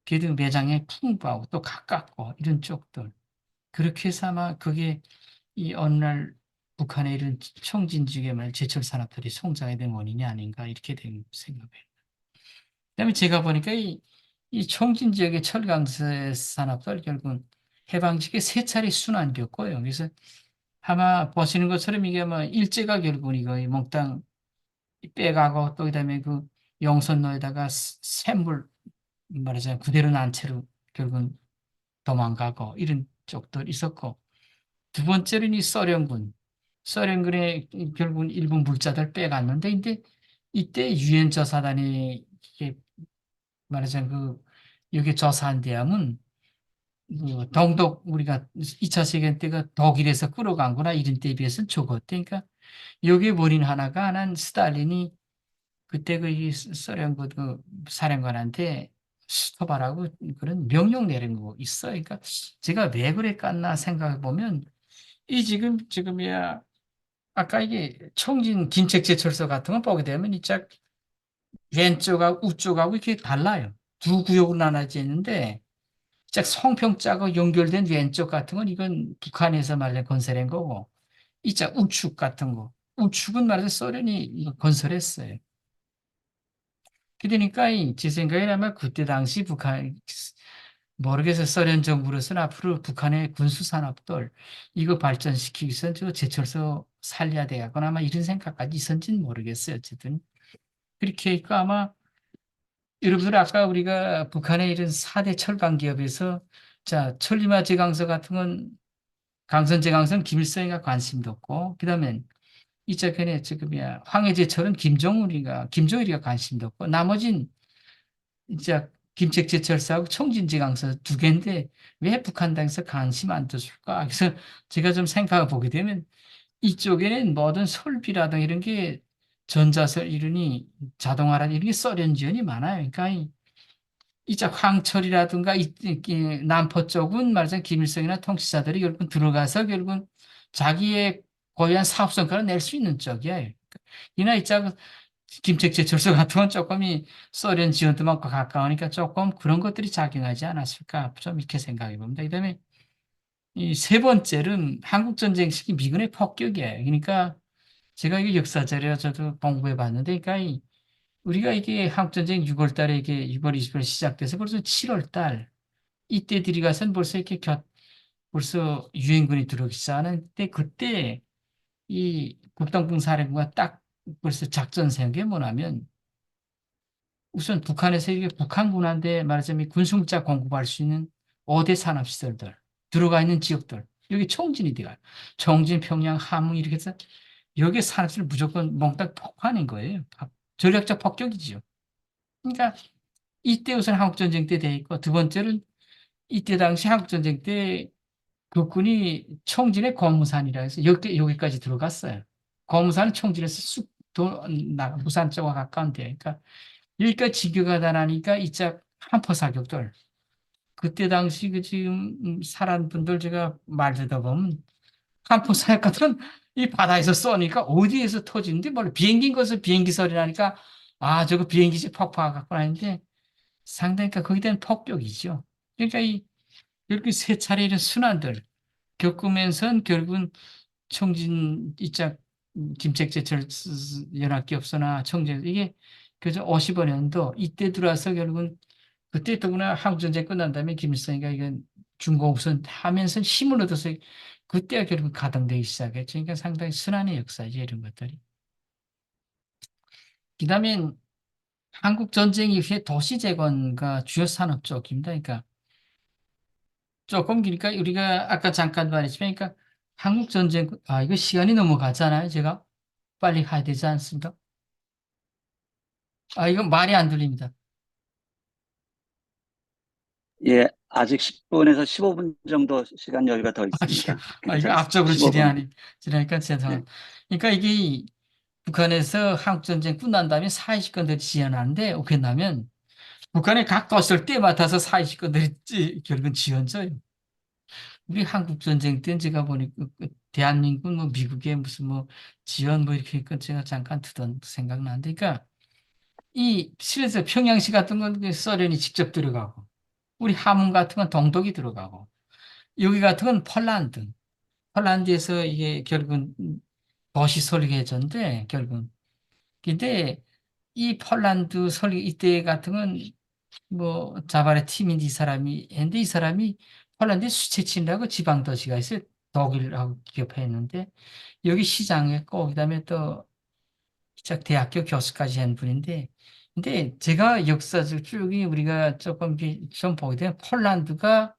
그래도 매장에 풍부하고 또 가깝고 이런 쪽들. 그렇게 해서 아마 그게 이 어느 날 북한의 이런 청진지게 말 제철 산업들이 성장에 된 원인이 아닌가 이렇게 된 생각해요. 그다음에 제가 보니까 이 청진 지역의 철강세 산업들 결국은 해방직에 세 차례 순환됐고요. 그래서 아마 보시는 것처럼 이게 뭐 일제가 결국은 이거 몽땅 빼가고 또 그다음에 그 용선로에다가 샘물 말하자면 그대로 난 채로 결국은 도망가고 이런 쪽도 있었고 두 번째는 이 소련군의 결국은 일본 물자들 빼갔는데 근데 이때 유엔저 사단이 이게 말하자면 그 여기 조사한 대함은 그 동독 우리가 2차 세계 때가 독일에서 끌어간 거나 이런 때에 비해서는 적었대. 그러니까 여기에 원인 하나가 난 스탈린이 그때 그 소련 그 사령관한테 스톱하라고 그런 명령 내린 거 있어. 그러니까 제가 왜 그랬겠나 생각해 보면 이 지금이야 아까 이게 청진 긴책제철소 같은 거 보게 되면 이짝 왼쪽하고 우쪽하고 이렇게 달라요. 두 구역으로 나눠져 있는데 짝 성평자가 연결된 왼쪽 같은 건 이건 북한에서 말해 건설한 거고 이짝 우측 같은 거 우측은 말해서 소련이 이거 건설했어요. 그러니까 제 생각에 아마 그때 당시 북한 모르겠어요. 소련 정부로서는 앞으로 북한의 군수 산업들 이거 발전시키기 위해서 저 제철소 살려야 되겠거나 아마 이런 생각까지 있었는지는 모르겠어요. 어쨌든 그렇게 하니까 아마 여러분들 아까 우리가 북한의 이런 4대 철강 기업에서 자 천리마 제강소 같은 건 강선 제강소는 김일성이가 관심도 없고 그다음에 이쪽에는 지금이야 황해제철은 김정일이가 관심도 없고 나머진 이제 김책제철소하고 청진제강소 두 개인데 왜 북한 당에서 관심 안 줬을까? 그래서 제가 좀 생각해 보게 되면 이쪽에는 모든 설비라든가 이런 게 전자설 이론이 자동화라 이런 게 소련 지원이 많아요. 그러니까 이제 황철이라든가 남포 쪽은 말하자면 김일성이나 통치자들이 결국은 들어가서 결국은 자기의 고유한 사업 성과를 낼 수 있는 쪽이에요. 이나 이쪽 김책제철소 같은 건 조금 이 소련 지원도 많고 가까우니까 조금 그런 것들이 작용하지 않았을까 좀 이렇게 생각해 봅니다. 그다음에 이 세 번째는 한국 전쟁 시기 미군의 폭격이에요. 그러니까 제가 이게 역사 자료 저도 공부해 봤는데, 그러니까 우리가 이게 한국 전쟁 6월 달에 이게 6월 20일 시작돼서 벌써 7월 달 이때 들이가서는 벌써 이렇게 벌써 유엔군이 들어오기 시작하는데 그때 이 국방부 사령부가 딱 벌써 작전 세운 게 뭐냐면 우선 북한에서 이게 북한군한테 말하자면 군수물자 공급할 수 있는 5대 산업시설들 들어가 있는 지역들 여기 총진이 돼요. 총진, 평양, 함흥 이렇게 해서 여기 산업시설 무조건 몽땅 폭파하는 거예요. 전략적 폭격이지요. 그러니까 이때 우선 한국전쟁 때 돼 있고 두 번째는 이때 당시 한국전쟁 때 국군이 총진의 고무산이라 해서 여기까지 들어갔어요. 고무산은 총진에서 부산 쪽과 가까운 데. 그러니까 여기까지 진격하다 나니까 이짝 한포 사격들. 그때 당시 그 지금 살아난 분들 제가 말 듣다 보면 한포 사격 같은 이 바다에서 쏘니까 어디에서 터지는데 뭘 비행기인 것을 비행기 소리 나니까 아 저거 비행기지 폭파하겠구나 했는데 상당히 그러니까 거기에 대한 폭격이죠. 그러니까 이렇게 세 차례 이런 순환들 겪으면서 결국은 청진 이짝 김책제철 연합기업소나 청진 이게 그저 55년도 이때 들어와서 결국은 그때 더구나 한국전쟁 끝난 다음에 김일성이가 이건 중공우선 하면서 힘을 얻어서 그때가 결국 가동되기 시작했죠. 그러니까 상당히 순환의 역사죠. 이런 것들이. 그다음에 한국 전쟁 이후에 도시 재건과 주요 산업 쪽입니다. 그러니까 조금 기니까 우리가 아까 잠깐 말했지만 그러니까 한국 전쟁 이거 시간이 넘어가잖아요. 제가 빨리 가야 되지 않습니까? 이거 말이 안 들립니다. 예, 아직 10분에서 15분 정도 시간 여유가 더 이거, 있습니다. 이거 괜찮습니다. 앞쪽으로 15분. 지나니까 예, 죄송합니다. 그러니까 이게 북한에서 한국 전쟁 끝난 다음에 사회시권들이 지어놨는데 어떻게냐면 북한의 각 도시를 때 맡아서 사회시권들이 결국은 지원져요. 우리 한국 전쟁 때 제가 보니까 대한민국 뭐 미국의 무슨 뭐 지원 뭐 이렇게 했건 제가 잠깐 듣던 생각나는데 그러니까 이 실에서 평양시 같은 건 소련이 직접 들어가고 우리 함흥 같은 건 동독이 들어가고, 여기 같은 건 폴란드. 폴란드에서 이게 결국은 도시 설계전인데, 결국은. 근데 이 폴란드 설계, 이때 같은 건 뭐 자발의 팀인데 이 사람이 했는데 이 사람이 폴란드에 수채친이라고 지방 도시가 있어요. 독일하고 기업했는데 여기 시장했고 그다음에 또 시작 대학교 교수까지 한 분인데 근데 제가 역사적 쭉 우리가 조금 좀 보게 되면 폴란드가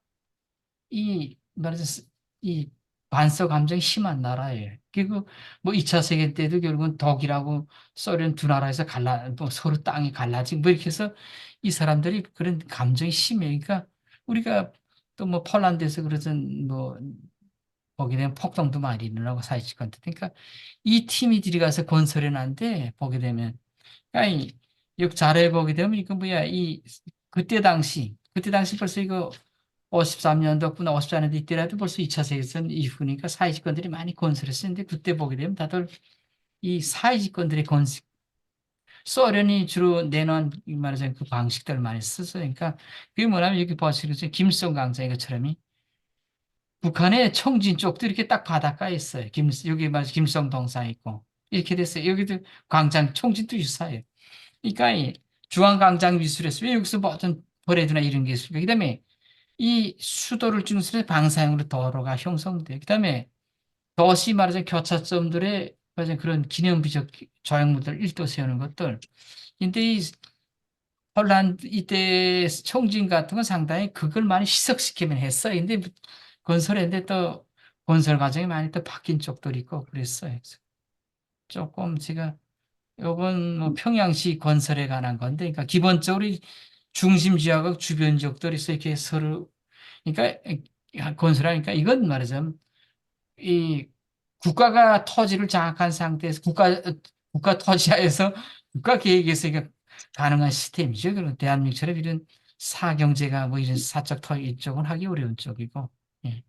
이 말해서 이 반서 감정이 심한 나라예요. 그리고 뭐 2차 세계 때도 결국은 독일하고 소련 두 나라에서 뭐 서로 땅이 갈라지고 뭐 이렇게 해서 이 사람들이 그런 감정이 심해요. 그러니까 우리가 또 뭐 폴란드에서 그러던 뭐 보게 되면 폭동도 많이 일어나고 사회치권 때 그러니까 이 팀이 들어가서 건설해 놨는데 보게 되면 아니 역 잘해 보게 되면 이거 뭐야 이 그때 당시 벌써 이거 53년도구나 54년도 이때라도 벌써 2차 세계대전 이후니까 사회주권들이 많이 건설했었는데 그때 보게 되면 다들 이 사회주권들의 건설 소련이 주로 내놓은 말하자면 그 방식들을 많이 썼어요. 그러니까 그게 뭐냐면 여기 보시겠어요. 김성 강장 이것처럼이 북한의 청진 쪽도 이렇게 딱 바닷가에 있어요. 여기 말해 김성 동상 있고 이렇게 됐어요. 여기도 광장 청진도 있어요. 그러니까 이 중앙광장 미술에서 왜 여기서 뭐 어떤 퍼레이드나 이런 게 있습니까? 그다음에 이 수도를 중심으로 방사형으로 도로가 형성돼. 그다음에 도시 말하자면 교차점들의 말하자면 그런 기념비적 조형물들 일도 세우는 것들. 근데 이 폴란드 이때 총진 같은 건 상당히 그걸 많이 희석시키면 했어. 근데 건설했는데 또 건설 과정이 많이 또 바뀐 쪽들이 있고 그랬어요. 그래서 조금 제가 요건 뭐 평양시 건설에 관한 건데, 그러니까 기본적으로 중심 지역하고 주변 지역들이 있어 이렇게 서로 그러니까 건설하니까 이건 말하자면 이 국가가 토지를 장악한 상태에서 국가 토지하에서 국가 계획에서 이게 가능한 시스템이죠. 그리고 대한민국처럼 이런 사경제가 뭐 이런 사적 토지 이쪽은 하기 어려운 쪽이고 예.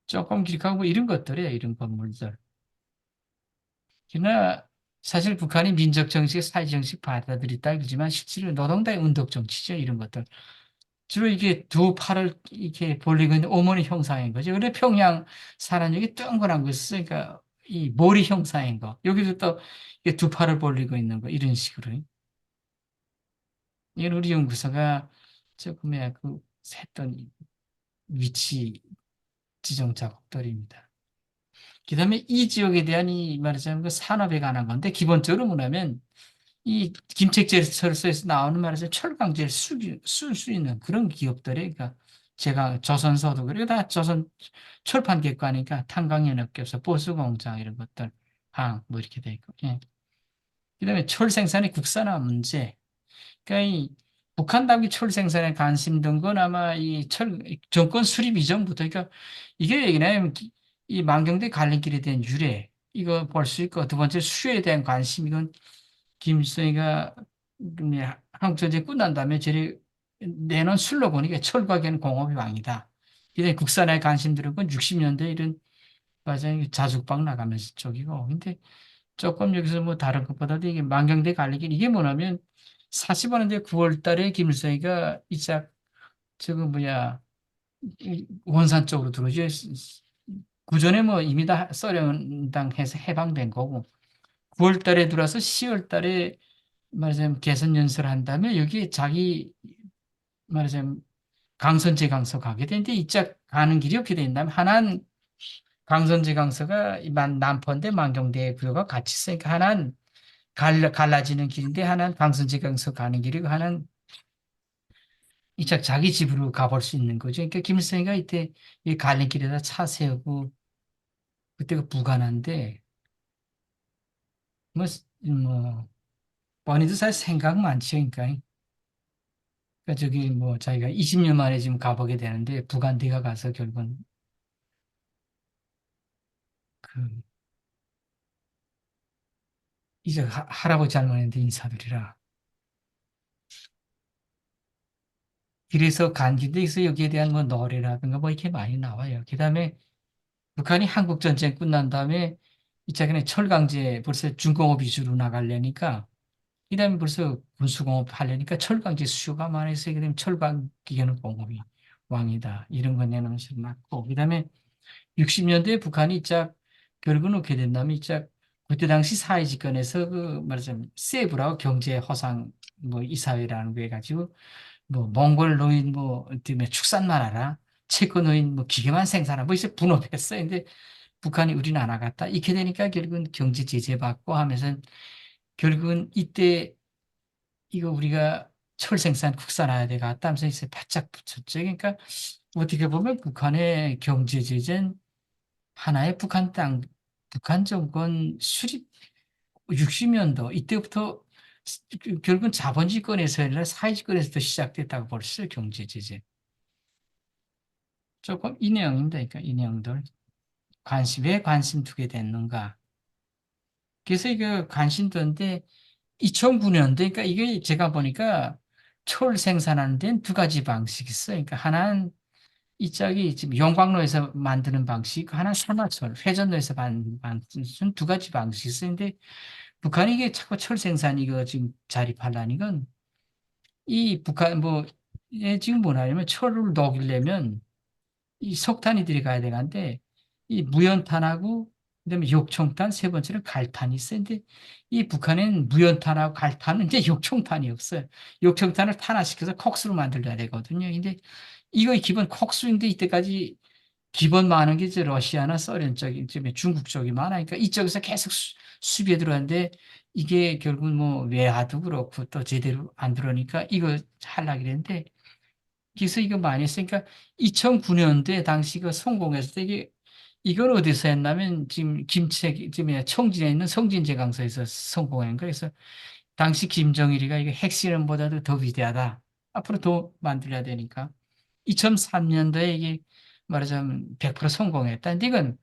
조금 길하고 뭐 이런 것들이에요. 이런 건물들. 그러나 사실 북한이 민족 정식, 사회 정식 받아들였다 그러지만 실제로 노동당의 운동 정치죠. 이런 것들. 주로 이게 두 팔을 이렇게 벌리고 있는 어머니 형상인 거죠. 그래 평양 사람 여기 동그란 거 있어요. 그러니까 이 머리 형상인 거. 여기도 또 이게 두 팔을 벌리고 있는 거 이런 식으로. 이건 우리 연구소가 조금의 그 했던 위치 지정 작업들입니다. 그다음에 이 지역에 대한 이 말하자면 그 산업에 관한 건데 기본적으로 뭐냐면 이 김책제철소에서 나오는 말해서 철강제를 쓸 수 있는 그런 기업들이 그러니까 제가 조선소도 그리고 다 조선 철판 객관이니까 탄광연합기업소, 보수공장 이런 것들 항 뭐 이렇게 돼 있고 예. 그다음에 철 생산의 국산화 문제 그러니까 이 북한 당기 철 생산에 관심 둔 건 아마 이 정권 수립 이전부터 그러니까 이게 얘기냐면 이 만경대 갈림길에 대한 유래 이거 볼 수 있고 두 번째 수요에 대한 관심 이건 김일성이가 한국 전쟁 끝난 다음에 저리 내놓은 슬로건이 철과기는 공업이 왕이다. 이제 국산에 관심 들은 건 60년대 이런 과정이 자주박 나가면서 쪽이고. 근데 조금 여기서 뭐 다른 것보다도 이게 만경대 갈리길 이게 뭐냐면 45년대 9월 달에 김일성이가 이짝 저거 뭐야 원산 쪽으로 들어오죠. 구전에 뭐 이미 다 소련당해서 해방된 거고 9월 달에 들어와서 10월 달에 말하자면 개선 연설을 한 다음에 여기 자기 말하자면 강선제 강서 가게 되는데 이짝 가는 길이 어떻게 된다면 하나는 강선제 강서가 남포인데 만경대 구조가 같이 있으니까 하나는 갈라지는 길인데 하나는 강선제 강서 가는 길이고 하나는 이짝 자기 집으로 가볼 수 있는 거죠. 그러니까 김일성이가 이때 이 갈림길에다 차 세우고 그때가 부관한데 뭐, 본인도 사실 생각 많죠. 그러니까 저기 뭐 자기가 20년 만에 지금 가보게 되는데 북한대가 가서 결국은 그 이제 할아버지 할머니한테 인사드리라. 그래서 간기대에서 여기에 대한 뭐 노래라든가 뭐 이렇게 많이 나와요. 그다음에 북한이 한국 전쟁 끝난 다음에 이 자기네 철강제 벌써 중공업 위주로 나가려니까 그다음에 벌써 군수공업 하려니까 철강지 수요가 많아서 그다음에 철강 기계는 공업이 왕이다. 이런 거 내놓은 식 맞고 그다음에 60년대에 북한이 짝 결국은 어떻게 됐냐면 짝 그때 당시 사회 집권에서 그 말하자면 세부라고 경제 허상 뭐 이사회라는 거 해가지고 뭐 몽골 노인 뭐 때문에 축산만 하라 체코 노인 뭐 기계만 생산하라 뭐 이제 분업했어. 근데 북한이 우리는 안 하겠다. 이렇게 되니까 결국은 경제 제재 받고 하면서 결국은 이때 이거 우리가 철 생산 국산화해야 돼 갔다 하면서 이제 바짝 붙였죠. 그러니까 어떻게 보면 북한의 경제 제재는 하나의 북한 정권 수립 60년도 이때부터 결국은 자본주의권에서 아니라 사회주의권에서도 시작됐다고 볼 수 있어요. 경제 제재. 조금 이 내용입니다. 그러니까 이 내용들. 왜 관심 두게 됐는가. 그래서 이거 관심 두는데 2009년도, 그러니까 이게 제가 보니까 철 생산하는 데는 두 가지 방식이 있어요. 그러니까 하나는 이 짝이 지금 용광로에서 만드는 방식, 하나 산화철, 회전로에서 만드는 방식, 두 가지 방식이 있어요. 근데 북한이 이게 자꾸 철 생산 이거 지금 자립하려는 건 이 북한 뭐, 지금 뭐냐면 철을 녹이려면 이 석탄이 들어가야 되는데 이 무연탄하고 그다음에 욕청탄 세 번째는 갈탄이 있어요. 근데 이 북한엔 무연탄하고 갈탄은 이제 욕청탄이 없어요. 욕청탄을 탄화시켜서 콕스로 만들어야 되거든요. 근데 이거 기본 콕스인데 이때까지 기본 많은 게 이제 러시아나 소련 쪽이 중국 쪽이 많으니까 이쪽에서 계속 수비에 들어왔는데 이게 결국은 뭐 외화도 그렇고 또 제대로 안 들어오니까 이거 하려고 그랬는데 그래서 이거 많이 했으니까 2009년도에 당시 그 성공했을 때 이게 이걸 어디서 했냐면 지금 지금 청진에 있는 성진제강소에서 성공한 거예요. 그래서 당시 김정일이가 이거 핵실험보다도 더 위대하다. 앞으로 더 만들어야 되니까. 2003년도에 이게 말하자면 100% 성공했다. 근데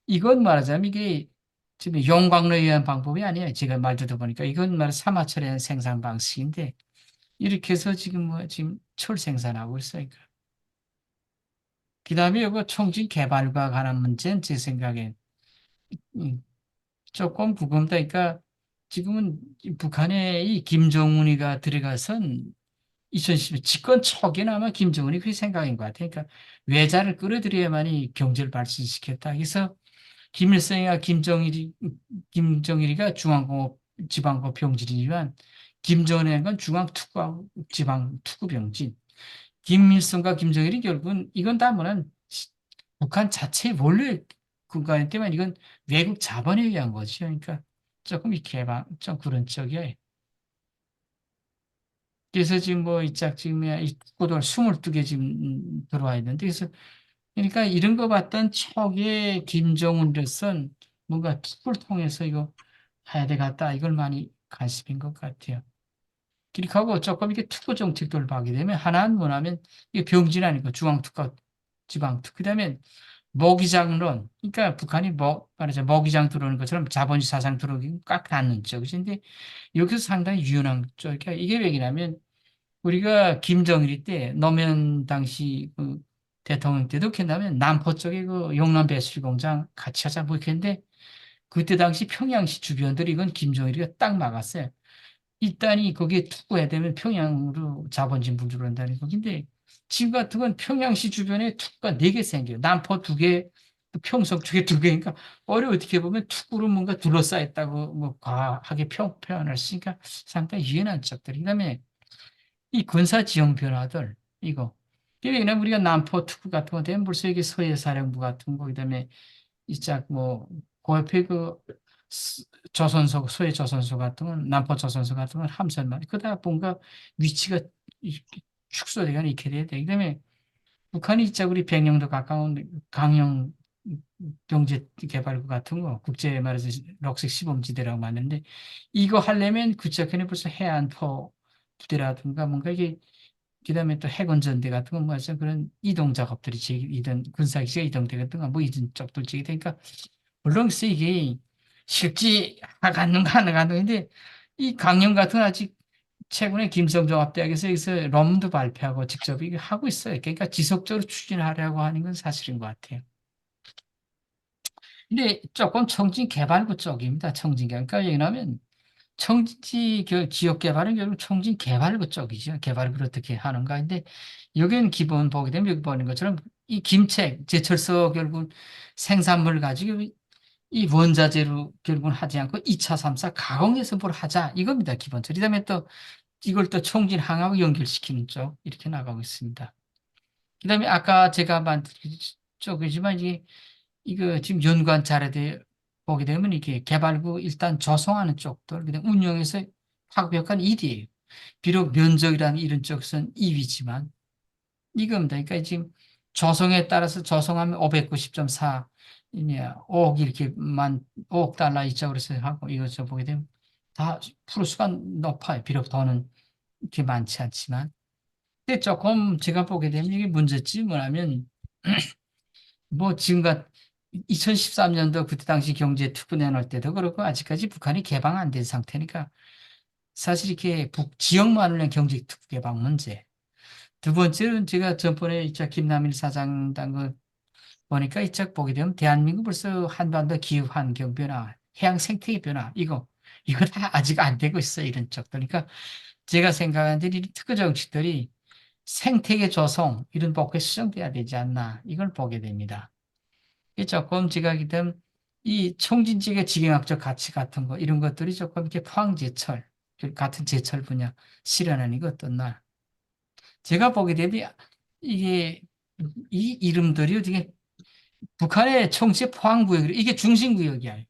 이건 말하자면 이게 지금 용광로에 의한 방법이 아니에요. 제가 말 듣다 보니까 이건 말 사마철의 생산 방식인데 이렇게 해서 지금 뭐 지금 철 생산하고 있어요. 그다음에 이거 총진 개발과 관한 문제는 제 생각에 음, 조금 궁금하다. 그러니까 지금은 북한에 이 김정은이가 들어가선 2010년 집권 초기는 아마 김정은이 그 생각인 것 같아요. 그러니까 외자를 끌어들여야만이 경제를 발전시켰다. 그래서 김일성이가 김정일이가 중앙공업 지방공업 병진이지만 김정은이란 건 중앙특구하고 지방특구 병진. 김일성과 김정일이 결국은 이건 다 뭐는 북한 자체의 원래 국가이기 때문에 이건 외국 자본에 의한 거죠. 그러니까 조금 이 개방 좀 그런 쪽이에요. 그래서 지금 뭐 이 짝 지금 이 특구도 22개 지금 들어와 있는데 그래서 그러니까 이런 거 봤던 초기에 김정은으로선 뭔가 특구를 통해서 이거 해야 되겠다 이걸 많이 관심인 것 같아요. 그렇게 하고 조금 이렇게 특구 정책들을 보게 되면 하나는 뭐냐면 이게 병진 아니고 중앙특구, 지방특구. 그다음에 먹이장론. 그러니까 북한이 말하자 먹이장 들어오는 것처럼 자본주의 사상 들어오기 꽉 닿는 쪽이데 여기서 상당히 유연한 쪽. 그러니까 이게 왜냐면 우리가 김정일 때 노무현 당시 그 대통령 때도 그랬냐면 남포 쪽에 그 용남 배수지 공장 같이 하자 뭐 이랬는데 그때 당시 평양시 주변들이 이건 김정일이가 딱 막았어요. 일단이 거기에 투구해야 되면 평양으로 자본진 분주로 한다는 거. 근데 지금 같은 건 평양시 주변에 투구가 4개 생겨요. 남포 2개, 또 평성 쪽에 2개니까 어려 어떻게 보면 투구로 뭔가 둘러싸였다고 뭐 과하게 표현할 수 있으니까 상당히 유연한 쪽들. 그다음에 이 군사 지형 변화들 이거. 왜냐면 우리가 남포 특구 같은 거 되면 벌써 이게 서해사령부 같은 거 그다음에 이짝 뭐 고옆에 그 조선소 소해 조선소 같은 건 남포 조선소 같은 건 함선만 그러다 뭔가 위치가 축소되거나 이렇게 돼야 돼. 그다음에 북한이 진짜 우리 백령도 가까운 강영 경제개발구 같은 거 국제 말해서 럭식 시범지대라고 만드는데 이거 하려면 그쪽에는 벌써 해안포 부대라든가 뭔가 이게 그다음에 또 해군전대 같은 거 뭐죠 그런 이동 작업들이 이동 군사기지가 이동되거든가 뭐 이런 쪽들 제기되니까 물론 글쎄 이게 쉽지 않은가 하는데 이 강령 같은 아직 최근에 김성종합대학에서 여기서論文도 발표하고 직접 이게 하고 있어요. 그러니까 지속적으로 추진하려고 하는 건 사실인 것 같아요. 근데 조금 청진 개발구 쪽입니다. 청진 개발. 그러니까 왜냐하면 청진지 지역 개발은 결국 청진 개발구 쪽이죠. 개발구를 어떻게 하는가. 근데 여기는 기본 보게 되면 여기 보는 것처럼 이 김책, 제철소 결국 생산물 가지고 이 원자재로 결국은 하지 않고 2차, 3차 가공해서 뭘 하자 이겁니다. 기본적으로. 그다음에 또 이걸 또 청진항하고 연결시키는 쪽 이렇게 나가고 있습니다. 그다음에 아까 제가 만든 쪽이지만 이거 지금 연구한 자료들 보게 되면 이게 개발구 일단 조성하는 쪽들, 그다음 운영에서 확벽한 1위예요. 비록 면적이라는 이런 쪽은 2위지만 이겁니다. 그러니까 지금 조성에 따라서 조성하면 590.4 5억 이렇게만 5억 달러 이쪽으로 해서 하고 이거 저 보게 되면 다 프로수가 높아요. 비록 돈은 이렇게 많지 않지만. 근데 조금 제가 보게 되면 이게 문제점이 뭐냐면 뭐 지금과 2013년도 그때 당시 경제 특구 내놓을 때도 그렇고 아직까지 북한이 개방 안 된 상태니까 사실 이렇게 지역만을 위한 경제 특구 개방 문제. 두 번째는 제가 전번에 이차 김남일 사장 단거 보니까 이쪽 보게 되면 대한민국 벌써 한반도 기후 환경 변화, 해양 생태계 변화 이거 다 아직 안 되고 있어 이런 쪽들. 그러니까 제가 생각하는 이 특구 정책들이 생태계 조성 이런 복에 수정돼야 되지 않나 이걸 보게 됩니다. 조금 제가 기던 이 총진지의 지경학적 가치 같은 거 이런 것들이 조금 이렇게 포항제철 같은 제철 분야 실현하는 게 어떻나. 제가 보게 되면 이게 이 이름들이 어떻게 북한의 총시 포항구역 이게 중심구역이야.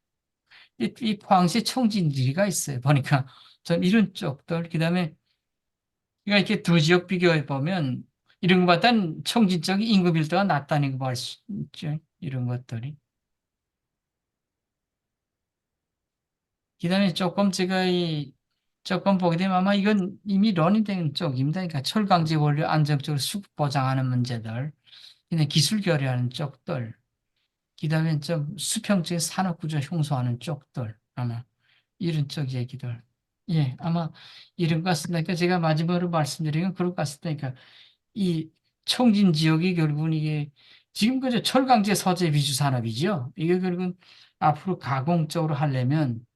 이 포항시 총진지가 있어요. 보니까 좀 이런 쪽들 그다음에 그러니까 이렇게 두 지역 비교해 보면 이런 것보다는 총진적인 인구 밀도가 낮다는 거 볼 수 있죠. 이런 것들이. 그다음에 조금 제가 조금 보게 되면 아마 이건 이미 런닝된 쪽입니다. 그러니까 철강지 원료 안정적으로 수급 보장하는 문제들, 그다음에 기술 교류하는 쪽들, 그다음에 좀 수평적인 산업 구조 형성하는 쪽들 아마 이런 쪽 얘기들. 예, 아마 이런 것 같습니다. 그러니까 제가 마지막으로 말씀드린 건 그럴 것 같습니다. 그러니까 이 청진 지역이 결국은 이게 지금 그저 철강제 소재 위주 산업이죠. 이게 결국은 앞으로 가공적으로 하려면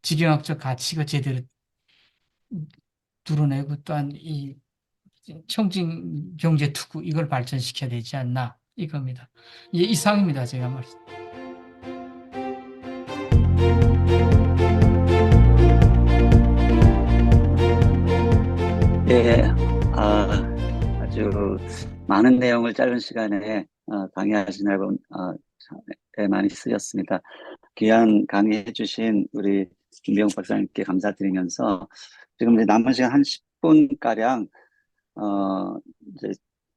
지경학적 가치가 제대로 드러내고 또한 이 청진 경제 투구 이걸 발전시켜야 되지 않나 이겁니다. 예, 이상입니다. 제가 말씀. 예, 아주 많은 내용을 짧은 시간에 강의하시느라고 많이 쓰였습니다. 귀한 강의해 주신 우리 김병욱 박사님께 감사드리면서 지금 이제 남은 시간 한 10분가량 이제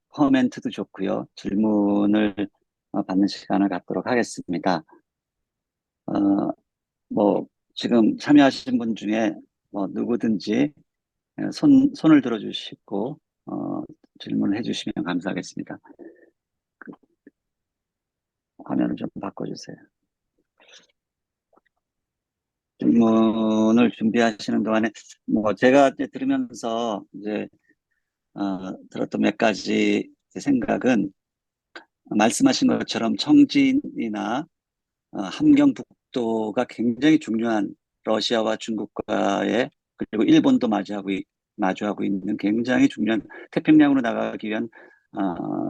코멘트도 좋고요. 질문을 받는 시간을 갖도록 하겠습니다. 뭐 지금 참여하신 분 중에 뭐 누구든지 손을 들어주시고 질문을 해주시면 감사하겠습니다. 그 화면을 좀 바꿔주세요. 질문을 준비하시는 동안에 뭐 제가 이제 들으면서 이제 들었던 몇 가지 생각은 말씀하신 것처럼 청진이나 함경북도가 굉장히 중요한 러시아와 중국과의 그리고 일본도 마주하고 있는 굉장히 중요한 태평양으로 나가기 위한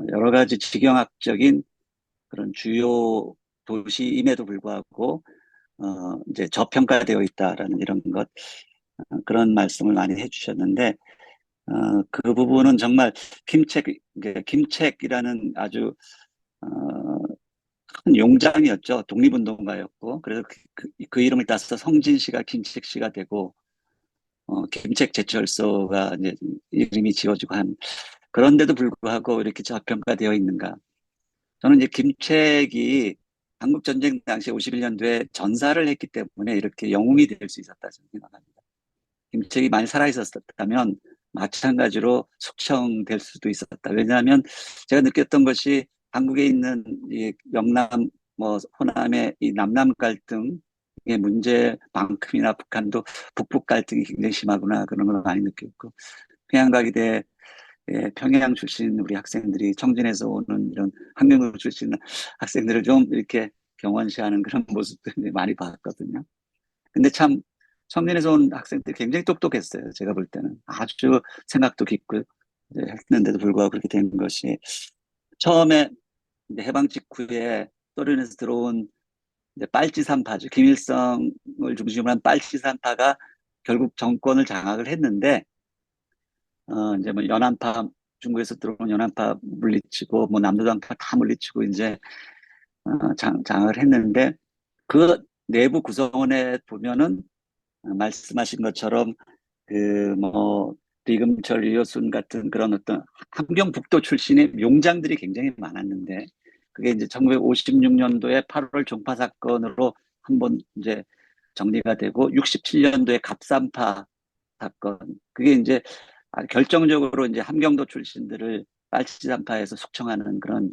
여러 가지 지경학적인 그런 주요 도시임에도 불구하고 이제 저평가되어 있다라는 이런 것 그런 말씀을 많이 해주셨는데 그 부분은 정말 김책이라는 아주 어, 큰 용장이었죠. 독립운동가였고 그래서 그 이름을 따서 성진 씨가 김책 씨가 되고 김책 제철소가 이제 이름이 지어지고 한 그런데도 불구하고 이렇게 저평가되어 있는가? 저는 이제 김책이 한국 전쟁 당시 51년도에 전사를 했기 때문에 이렇게 영웅이 될 수 있었다 저는 생각합니다. 김책이 많이 살아 있었다면 마찬가지로 숙청될 수도 있었다. 왜냐하면 제가 느꼈던 것이 한국에 있는 이 영남, 뭐 호남의 이 남남 갈등의 문제만큼이나 북한도 북북 갈등이 굉장히 심하구나 그런 걸 많이 느꼈고 평양과기대 평양 출신 우리 학생들이 청진에서 오는 이런 한경을 출신 학생들을 좀 이렇게 경원시하는 그런 모습들을 많이 봤거든요. 근데 참 청년에서 온 학생들이 굉장히 똑똑했어요. 제가 볼 때는 아주 생각도 깊고 이제 했는데도 불구하고 그렇게 된 것이 처음에 이제 해방 직후에 소련에서 들어온 이제 빨치산파죠. 김일성을 중심으로 한 빨치산파가 결국 정권을 장악을 했는데 이제 뭐 연안파 중국에서 들어온 연안파 물리치고 뭐 남도당파 다 물리치고 이제 장악을 했는데 그 내부 구성원에 보면은 말씀하신 것처럼 그 뭐 리금철, 리어순 같은 그런 어떤 함경북도 출신의 용장들이 굉장히 많았는데 그게 이제 1956년도에 8월 종파 사건으로 한번 이제 정리가 되고 67년도에 갑산파 사건 그게 이제 결정적으로 이제 함경도 출신들을 빨치산파에서 숙청하는 그런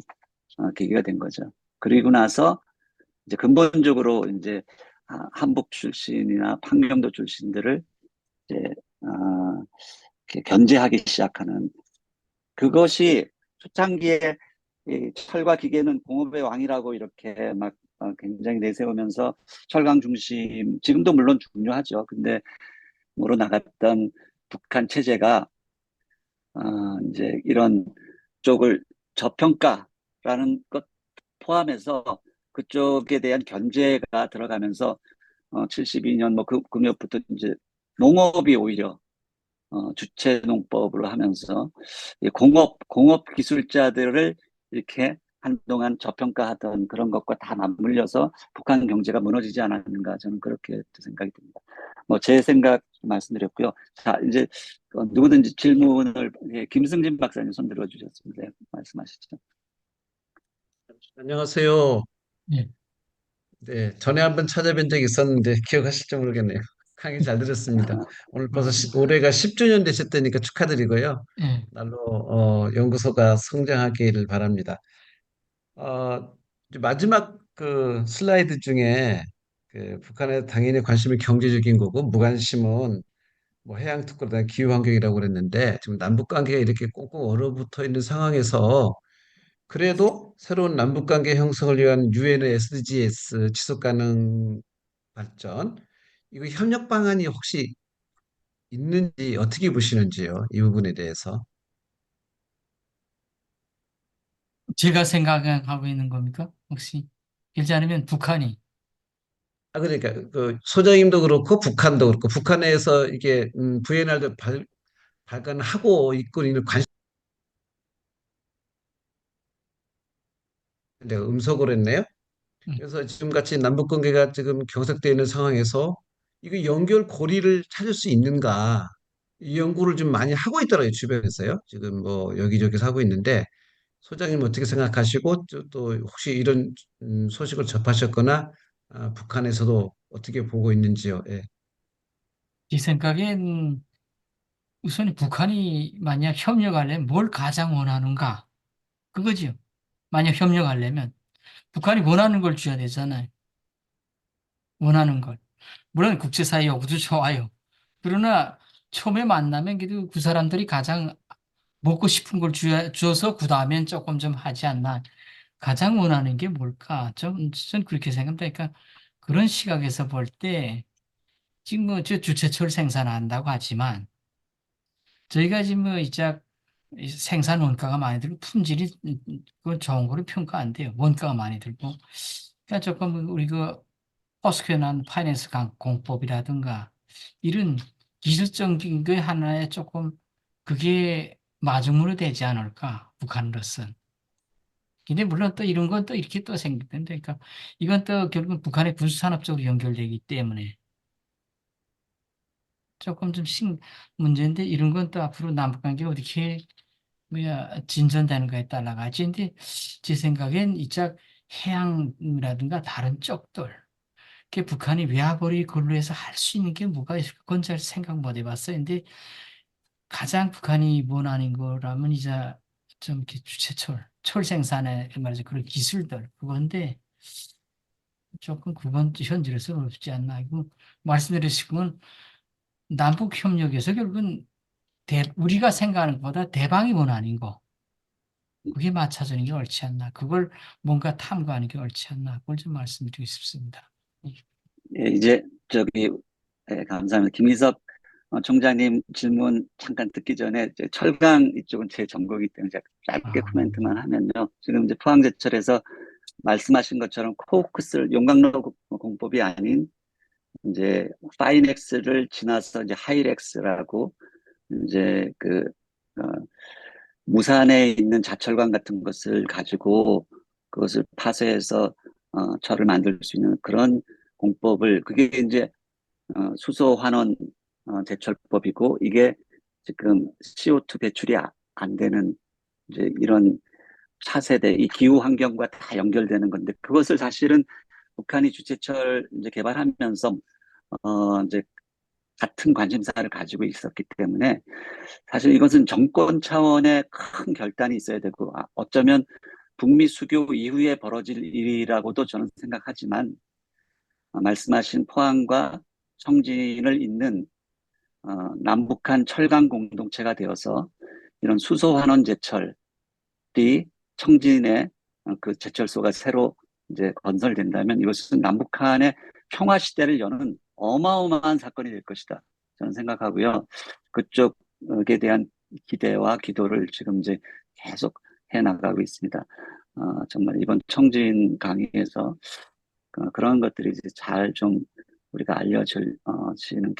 계기가 된 거죠. 그리고 나서 이제 근본적으로 이제 한북 출신이나 판경도 출신들을 이제 어, 이렇게 견제하기 시작하는 그것이 초창기에 이 철과 기계는 공업의 왕이라고 이렇게 막 굉장히 내세우면서 철강 중심 지금도 물론 중요하죠. 근데 으로 나갔던 북한 체제가 이제 이런 쪽을 저평가라는 것 포함해서 그쪽에 대한 견제가 들어가면서 72년 뭐 그 무렵부터 이제 농업이 오히려 주체농법으로 하면서 이 공업 기술자들을 이렇게 한동안 저평가하던 그런 것과 다 맞물려서 북한 경제가 무너지지 않았는가 저는 그렇게 생각이 듭니다. 뭐 제 생각 말씀드렸고요. 자, 이제 누구든지 질문을 예, 김승진 박사님 손 들어주셨습니다. 네, 말씀하시죠. 안녕하세요. 예. 네, 전에 한번 찾아뵌 적이 있었는데 기억하실지 모르겠네요. 강의 잘 들었습니다. 오늘 벌써 올해가 10주년 되셨다니까 축하드리고요. 예. 날로 연구소가 성장하기를 바랍니다. 이제 마지막 그 슬라이드 중에 그 북한에 당연히 관심이 경제적인 거고 무관심은 뭐 해양 특구나 기후 환경이라고 그랬는데 지금 남북 관계가 이렇게 꽁꽁 얼어붙어 있는 상황에서 그래도 새로운 남북관계 형성을 위한 유엔의 SDGs 지속 가능 발전 이거 협력 방안이 혹시 있는지 어떻게 보시는지요? 이 부분에 대해서. 제가 생각하고 있는 겁니까? 혹시 그렇지 않으면 북한이 그러니까 그 소장님도 그렇고 북한도 그렇고 북한에서 이게 VNR도 발간하고 있고 있는 관심 내가 음속으로 했네요. 음, 그래서 지금같이 남북 관계가 지금 경색되어 있는 상황에서 이거 연결 고리를 찾을 수 있는가? 이 연구를 좀 많이 하고 있더라고요, 주변에서요. 지금 뭐 여기저기서 하고 있는데 소장님 어떻게 생각하시고 또 혹시 이런 소식을 접하셨거나 북한에서도 어떻게 보고 있는지요? 예. 제 생각엔 우선 북한이 만약 협력하려면 뭘 가장 원하는가? 그거지요. 만약 협력하려면 북한이 원하는 걸 줘야 되잖아요. 원하는 걸. 물론 국제사회 요구도 좋아요. 그러나 처음에 만나면 그래도 그 사람들이 가장 먹고 싶은 걸 줘서 그 다음엔 조금 좀 하지 않나. 가장 원하는 게 뭘까? 전 그렇게 생각합니다. 그러니까 그런 시각에서 볼 때 지금 뭐 저 주체철 생산한다고 하지만 저희가 지금 뭐 이제 생산 원가가 많이 들고 품질이 그 좋은 거로 평가 안 돼요. 원가가 많이 들고. 그러니까 조금 우리 그 포스큐난 파이낸스 공법이라든가 이런 기술적인 게 하나에 조금 그게 마중물이 되지 않을까 북한으로서는. 근데 물론 또 이런 건 또 이렇게 또 생기는데 그러니까 이건 또 결국은 북한의 군수산업적으로 연결되기 때문에 조금 좀 문제인데 이런 건 또 앞으로 남북관계가 어떻게 뭐야 진전되는 거에 따라 가지. 근데 제 생각엔 이쪽 해양이라든가 다른 쪽들 그 북한이 외화벌이 걸로 해서 할 수 있는 게 뭐가 있을까? 그건 잘 생각 못 해봤어요. 근데 가장 북한이 원하는 거라면 이제 좀 이렇게 철 생산에 말이죠. 그런 기술들, 그건데 조금 그건 현실에서 어렵지 않나. 이거 말씀드리시면 남북 협력에서 결국은 우리가 생각하는 것보다 대방이 원하는 거. 그게 맞춰주는 게 옳지 않나. 그걸 뭔가 탐구하는 게 옳지 않나. 그걸 좀 말씀드리고 싶습니다. 예, 이제 저기 네, 감사합니다. 김희석 총장님 질문 잠깐 듣기 전에 이제 철강 이쪽은 제 전공이기 때문에 제가 짧게 코멘트만 하면요. 지금 이제 포항제철에서 말씀하신 것처럼 코크스를 용광로 공법이 아닌 이제 파이넥스를 지나서 이제 하이렉스라고 이제 어, 무산에 있는 자철광 같은 것을 가지고 그것을 파쇄해서 철을 만들 수 있는 그런 공법을 그게 이제 수소 환원 제철법이고 이게 지금 CO2 배출이 안 되는 이제 이런 차세대 이 기후 환경과 다 연결되는 건데 그것을 사실은 북한이 주체철 이제 개발하면서 이제 같은 관심사를 가지고 있었기 때문에 사실 이것은 정권 차원의 큰 결단이 있어야 되고 어쩌면 북미 수교 이후에 벌어질 일이라고도 저는 생각하지만 말씀하신 포항과 청진을 잇는 남북한 철강 공동체가 되어서 이런 수소 환원 제철이 청진의 그 제철소가 새로 이제 건설된다면 이것은 남북한의 평화 시대를 여는 어마어마한 사건이 될 것이다. 저는 생각하고요. 그쪽에 대한 기대와 기도를 지금 이제 계속 해 나가고 있습니다. 정말 이번 청진 강의에서 그런 것들이 이제 잘 좀 우리가 지는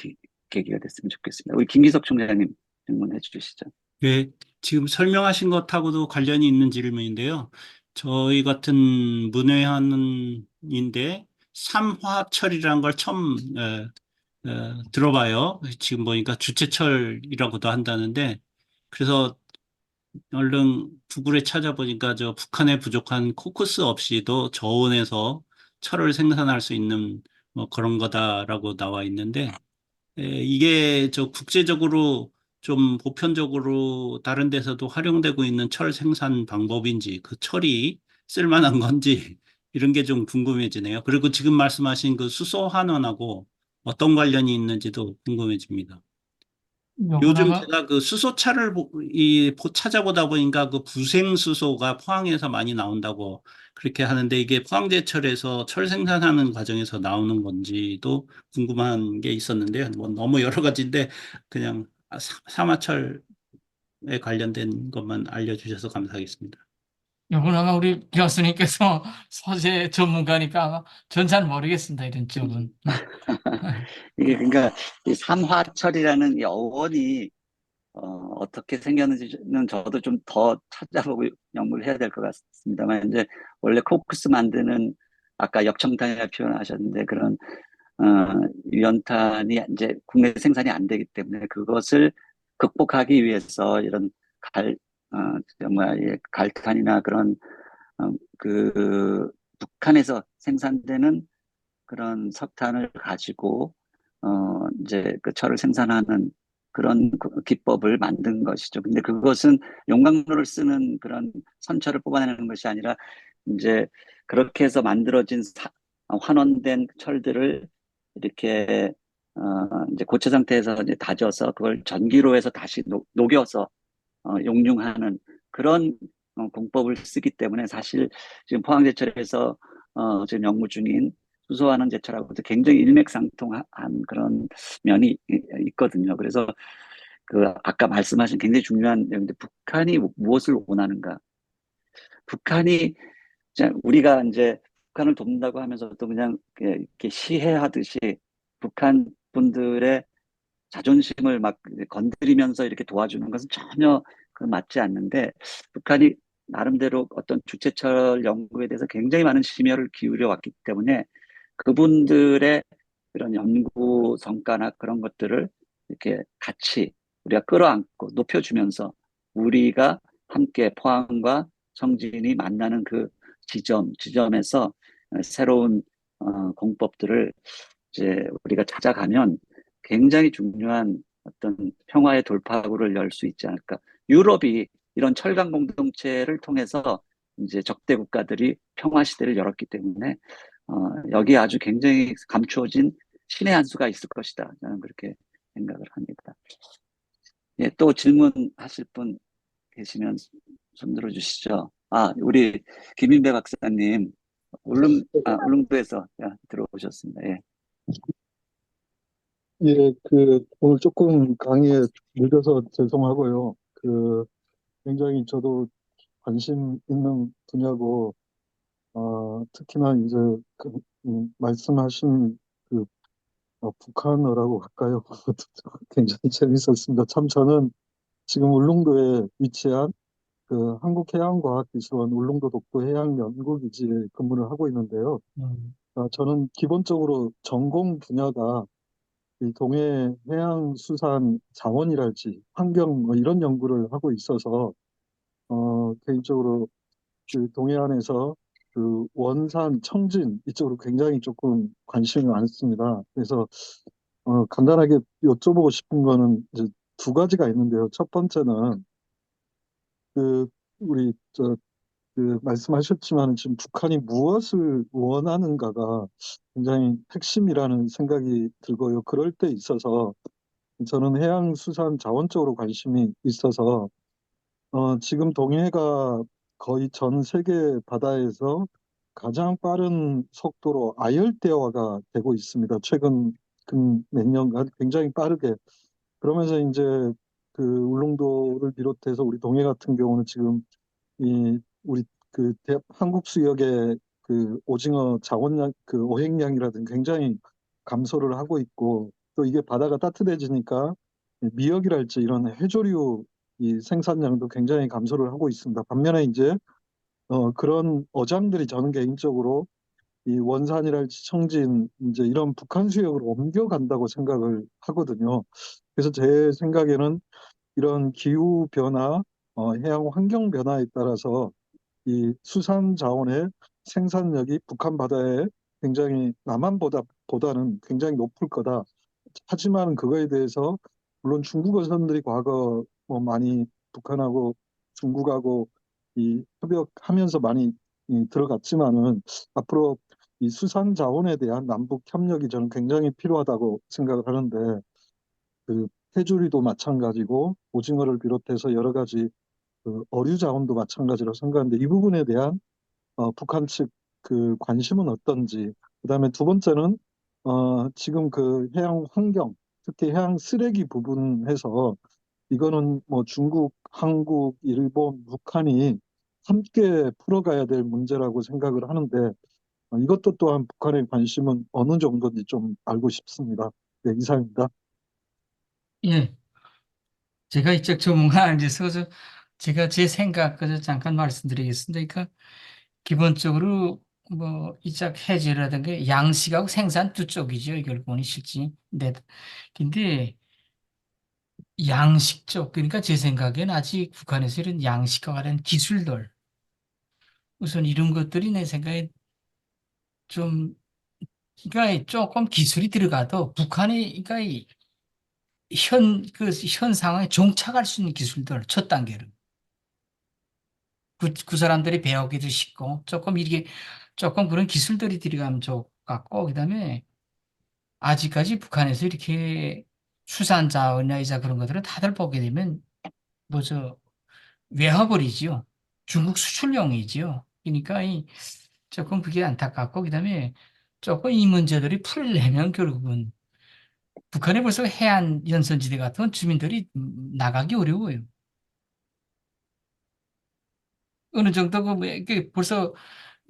계기가 됐으면 좋겠습니다. 우리 김기석 총장님 질문해 주시죠. 네, 지금 설명하신 것하고도 관련이 있는 질문인데요. 저희 같은 문외한인데 삼화철이라는 걸 처음 들어봐요. 지금 보니까 주체철이라고도 한다는데 그래서 얼른 구글에 찾아보니까 저 북한에 부족한 코크스 없이도 저온에서 철을 생산할 수 있는 뭐 그런 거다라고 나와 있는데 이게 저 국제적으로 좀 보편적으로 다른 데서도 활용되고 있는 철 생산 방법인지 그 철이 쓸만한 건지 이런 게 좀 궁금해지네요. 그리고 지금 말씀하신 그 수소 환원하고 어떤 관련이 있는지도 궁금해집니다. 요건 요즘 아마 제가 그 수소차를 찾아보다 보니까 그 부생수소가 포항에서 많이 나온다고 그렇게 하는데 이게 포항제철에서 철 생산하는 과정에서 나오는 건지도 궁금한 게 있었는데요. 뭐 너무 여러 가지인데 그냥 사마철에 관련된 것만 알려주셔서 감사하겠습니다. 요건 아마 우리 교수님께서 소재 전문가니까 아마 전 잘 모르겠습니다. 이런 쪽은. 이게 그러니까 이 삼화철이라는 이 어원이 어떻게 생겼는지는 저도 좀 더 찾아보고 연구를 해야 될 것 같습니다만 이제 원래 코크스 만드는 아까 역청탄이라 표현하셨는데 그런 유연탄이 이제 국내 생산이 안 되기 때문에 그것을 극복하기 위해서 이런 어, 갈탄이나 그런 그 북한에서 생산되는 그런 석탄을 가지고 이제 그 철을 생산하는 그런 기법을 만든 것이죠. 근데 그것은 용광로를 쓰는 그런 선철을 뽑아내는 것이 아니라 이제 그렇게 해서 만들어진 환원된 철들을 이렇게 이제 고체 상태에서 이제 다져서 그걸 전기로 해서 다시 녹여서 용융하는 그런 공법을 쓰기 때문에 사실 지금 포항제철에서 지금 연구 중인 수소환원 제철하고도 굉장히 일맥상통한 그런 면이 있거든요. 그래서 그 아까 말씀하신 굉장히 중요한 내용인데 북한이 무엇을 원하는가? 북한이 우리가 이제 북한을 돕는다고 하면서 또 그냥 이렇게 시해하듯이 북한 분들의 자존심을 막 건드리면서 이렇게 도와주는 것은 전혀 맞지 않는데 북한이 나름대로 어떤 주체철 연구에 대해서 굉장히 많은 심혈을 기울여 왔기 때문에 그분들의 그런 연구 성과나 그런 것들을 이렇게 같이 우리가 끌어안고 높여주면서 우리가 함께 포항과 청진이 만나는 그 지점에서 새로운 공법들을 이제 우리가 찾아가면 굉장히 중요한 어떤 평화의 돌파구를 열 수 있지 않을까. 유럽이 이런 철강 공동체를 통해서 이제 적대 국가들이 평화 시대를 열었기 때문에 여기에 아주 굉장히 감추어진 신의 한 수가 있을 것이다. 저는 그렇게 생각을 합니다. 예, 또 질문하실 분 계시면 손 들어주시죠. 우리 김인배 박사님 울릉도에서 들어오셨습니다. 예. 예, 오늘 조금 강의에 늦어서 죄송하고요. 굉장히 저도 관심 있는 분야고, 특히나 이제 말씀하신 그, 북한어라고 할까요? 굉장히 재밌었습니다. 참 저는 지금 울릉도에 위치한 한국해양과학기술원 울릉도 독도 해양연구기지에 근무를 하고 있는데요. 저는 기본적으로 전공 분야가 이 동해 해양 수산 자원이랄지 환경 뭐 이런 연구를 하고 있어서 개인적으로 동해안에서 원산 청진 이쪽으로 굉장히 조금 관심이 많습니다. 그래서 간단하게 여쭤보고 싶은 거는 이제 두 가지가 있는데요. 첫 번째는 그 우리 말씀하셨지만 지금 북한이 무엇을 원하는가가 굉장히 핵심이라는 생각이 들고요. 그럴 때 있어서 저는 해양수산 자원 쪽으로 관심이 있어서 지금 동해가 거의 전 세계 바다에서 가장 빠른 속도로 아열대화가 되고 있습니다. 최근 몇 년간 굉장히 빠르게. 그러면서 이제 울릉도를 비롯해서 우리 동해 같은 경우는 지금 우리 한국 수역의 오징어 자원량, 어획량이라든지 굉장히 감소를 하고 있고, 또 이게 바다가 따뜻해지니까 미역이랄지 이런 해조류 이 생산량도 굉장히 감소를 하고 있습니다. 반면에 이제 그런 어장들이 저는 개인적으로 이 원산이랄지 청진 이제 이런 북한 수역으로 옮겨간다고 생각을 하거든요. 그래서 제 생각에는 이런 기후 변화, 해양 환경 변화에 따라서 이 수산 자원의 생산력이 북한 바다에 굉장히 보다는 굉장히 높을 거다. 하지만 그거에 대해서 물론 중국 어선들이 과거 뭐 많이 북한하고 중국하고 이 협력하면서 많이 들어갔지만은 앞으로 이 수산 자원에 대한 남북 협력이 저는 굉장히 필요하다고 생각을 하는데 해조류도 마찬가지고 오징어를 비롯해서 여러 가지 어류 자원도 마찬가지로 생각하는데 이 부분에 대한 북한 측 관심은 어떤지. 그다음에 두 번째는 지금 해양 환경, 특히 해양 쓰레기 부분에서 이거는 뭐 중국, 한국, 일본, 북한이 함께 풀어가야 될 문제라고 생각을 하는데 이것도 또한 북한의 관심은 어느 정도인지 좀 알고 싶습니다. 네, 이상입니다. 예, 제가 이쪽 전문가 아니어서 제가 제 생각 그저 잠깐 말씀드리겠습니다. 그러니까 기본적으로 뭐 이쪽 해제라든가 양식하고 생산 두 쪽이죠. 결국은 실지. 근데 양식 쪽, 그러니까 제 생각엔 아직 북한에서 이런 양식과 관련 기술들, 우선 이런 것들이 내 생각에 좀, 그러니까 조금 기술이 들어가도 북한이, 그러니까 현 상황에 종착할 수 있는 기술들, 첫 단계로. 그 사람들이 배우기도 쉽고, 조금 그런 기술들이 들어가면 좋을 것 같고, 그 다음에 아직까지 북한에서 이렇게 수산자원이나 이자 그런 것들을 다들 보게 되면, 외화벌이지요. 중국 수출용이지요. 그러니까 조금 그게 안타깝고, 그다음에 조금 이 문제들이 풀리려면 결국은 북한에 벌써 해안 연선지대 같은 주민들이 나가기 어려워요. 어느 정도 벌써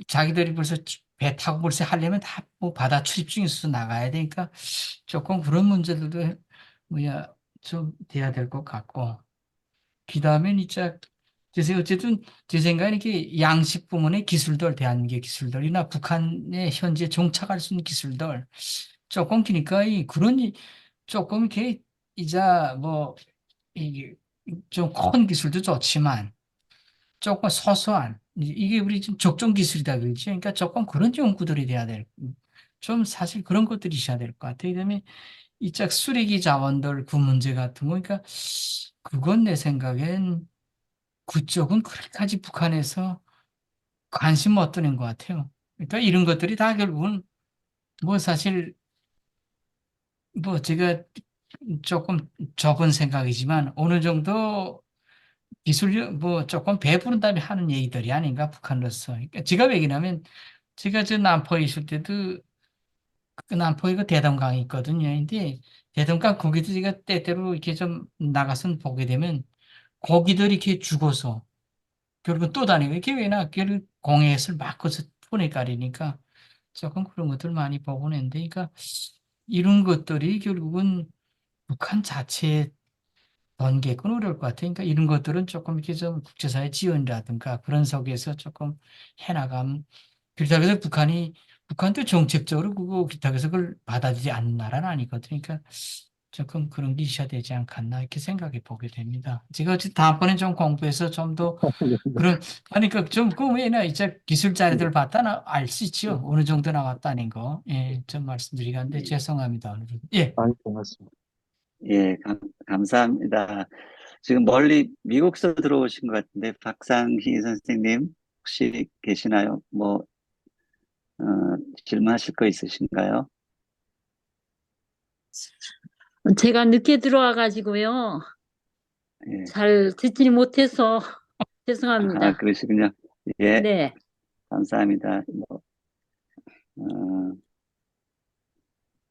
자기들이 벌써 배 타고 벌써 하려면 다 뭐 바다 출입증에서 나가야 되니까 조금 그런 문제들도 좀 돼야 될 것 같고. 그다음에 진짜 어쨌든 제 생각에 이렇게 양식 부문의 기술들, 대한민국의 기술들이나 북한에 현재 정착할 수 있는 기술들 조금 기니까 조금 이렇게 이자 뭐 이게 좀 큰 기술도 좋지만 조금 소소한 이게 우리 지금 적정 기술이다 그러지. 그러니까 조금 그런 연구들이 돼야 좀 사실 그런 것들이 있어야 될 것 같아요. 그다음에 이짝 쓰레기 자원들 그 문제 같은 거, 그러니까 그건 내 생각엔 그쪽은 그렇게까지 북한에서 관심 못 두는 것 같아요. 그러니까 이런 것들이 다 결국은 뭐 사실 뭐 제가 조금 좁은 생각이지만 어느 정도 기술 뭐 조금 배부른 다음에 하는 얘기들이 아닌가 북한으로서. 그러니까 제가 왜냐하면 제가 저 남포에 있을 때도 그 남포에 그 대동강이 있거든요. 근데 대동강 거기도 제가 때때로 이렇게 좀 나가서 보게 되면 거기들 이렇게 죽어서 결국 또 다니고 이렇게 왜나 결국 공해에서 막고서 폰에 가리니까 조금 그런 것들 많이 보곤 했는데, 그러니까 이런 것들이 결국은 북한 자체의 번개군 어려울 것 같아요. 그러니까 이런 것들은 조금 이렇게 좀 국제사회 지원이라든가 그런 속에서 조금 해나가면, 그렇다고 해서 북한도 정책적으로 그렇다고 해서 그걸 받아들이지 않는 나라는 아니거든요. 그러니까 조금 그런 게 있어야 되지 않겠나 이렇게 생각해 보게 됩니다. 제가 어쨌든 다음번에 좀 공부해서 좀 더 그런, 그러니까 그 외에는 이제 기술 자료들 봤다 알 수 있죠. 어느 정도 나왔다는 거. 예, 좀 말씀드리는데 죄송합니다. 오늘은. 예. 아이, 고맙습니다. 예, 감사합니다. 지금 멀리 미국서 들어오신 것 같은데, 박상희 선생님, 혹시 계시나요? 어, 질문하실 거 있으신가요? 제가 늦게 들어와가지고요. 예. 잘 듣지 못해서 죄송합니다. 그러시군요. 예, 네. 감사합니다.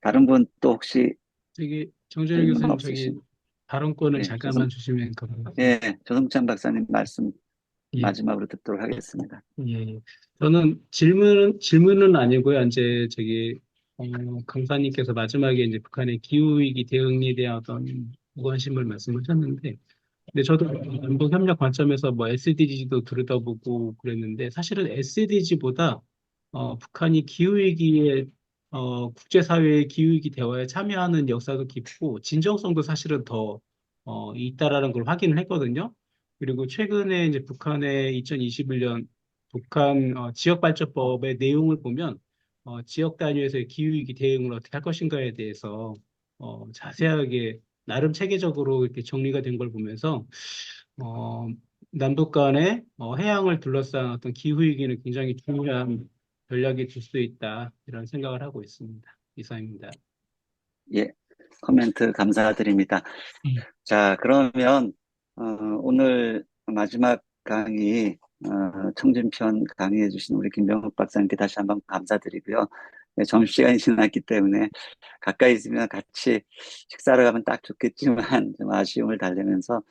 다른 분 또 혹시 저기 정준일 질문 교수님 없으신? 발언권을 예, 잠깐만 주시면 감사합니다. 예, 조성찬 박사님 말씀 예, 마지막으로 듣도록 하겠습니다. 예. 저는 질문은 아니고요. 이제 강사님께서 마지막에 이제 북한의 기후위기 대응에 대한 어떤 무관심을 말씀하셨는데, 근데 저도 남북 협력 관점에서 뭐 SDG도 들여다보고 그랬는데, 사실은 SDG보다 북한이 기후위기에 국제사회의 기후위기 대화에 참여하는 역사도 깊고 진정성도 사실은 더 있다라는 걸 확인을 했거든요. 그리고 최근에 이제 북한의 2021년 북한 지역발전법의 내용을 보면 지역 단위에서의 기후위기 대응을 어떻게 할 것인가에 대해서 자세하게 나름 체계적으로 이렇게 정리가 된 걸 보면서 어, 남북 간의 해양을 둘러싼 어떤 기후위기는 굉장히 중요한 전략이 될 수 있다 이런 생각을 하고 있습니다. 이상입니다. 예, 코멘트 감사드립니다. 음. 자, 그러면 오늘 마지막 강의 청진편 강의해 주신 우리 김병욱 박사님께 다시 한번 감사드리고요. 네, 점심시간이 지났기 때문에 가까이 있으면 같이 식사를 가면 딱 좋겠지만 좀 아쉬움을 달래면서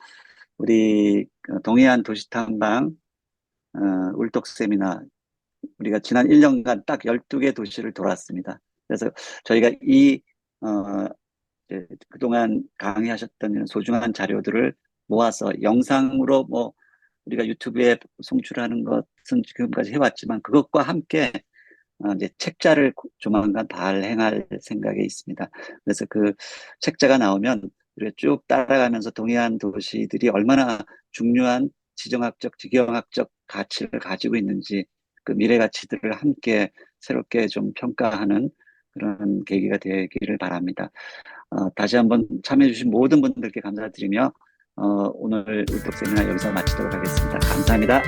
우리 동해안 도시탐방 울독 세미나, 우리가 지난 1년간 딱 12개 도시를 돌았습니다. 그래서 저희가 그동안 강의하셨던 이런 소중한 자료들을 모아서 영상으로 우리가 유튜브에 송출하는 것은 지금까지 해왔지만 그것과 함께 이제 책자를 조만간 발행할 생각에 있습니다. 그래서 그 책자가 나오면 우리가 쭉 따라가면서 동해안 도시들이 얼마나 중요한 지정학적, 지경학적 가치를 가지고 있는지 그 미래 가치들을 함께 새롭게 좀 평가하는 그런 계기가 되기를 바랍니다. 다시 한번 참여해주신 모든 분들께 감사드리며 오늘 울톡 세미나 여기서 마치도록 하겠습니다. 감사합니다.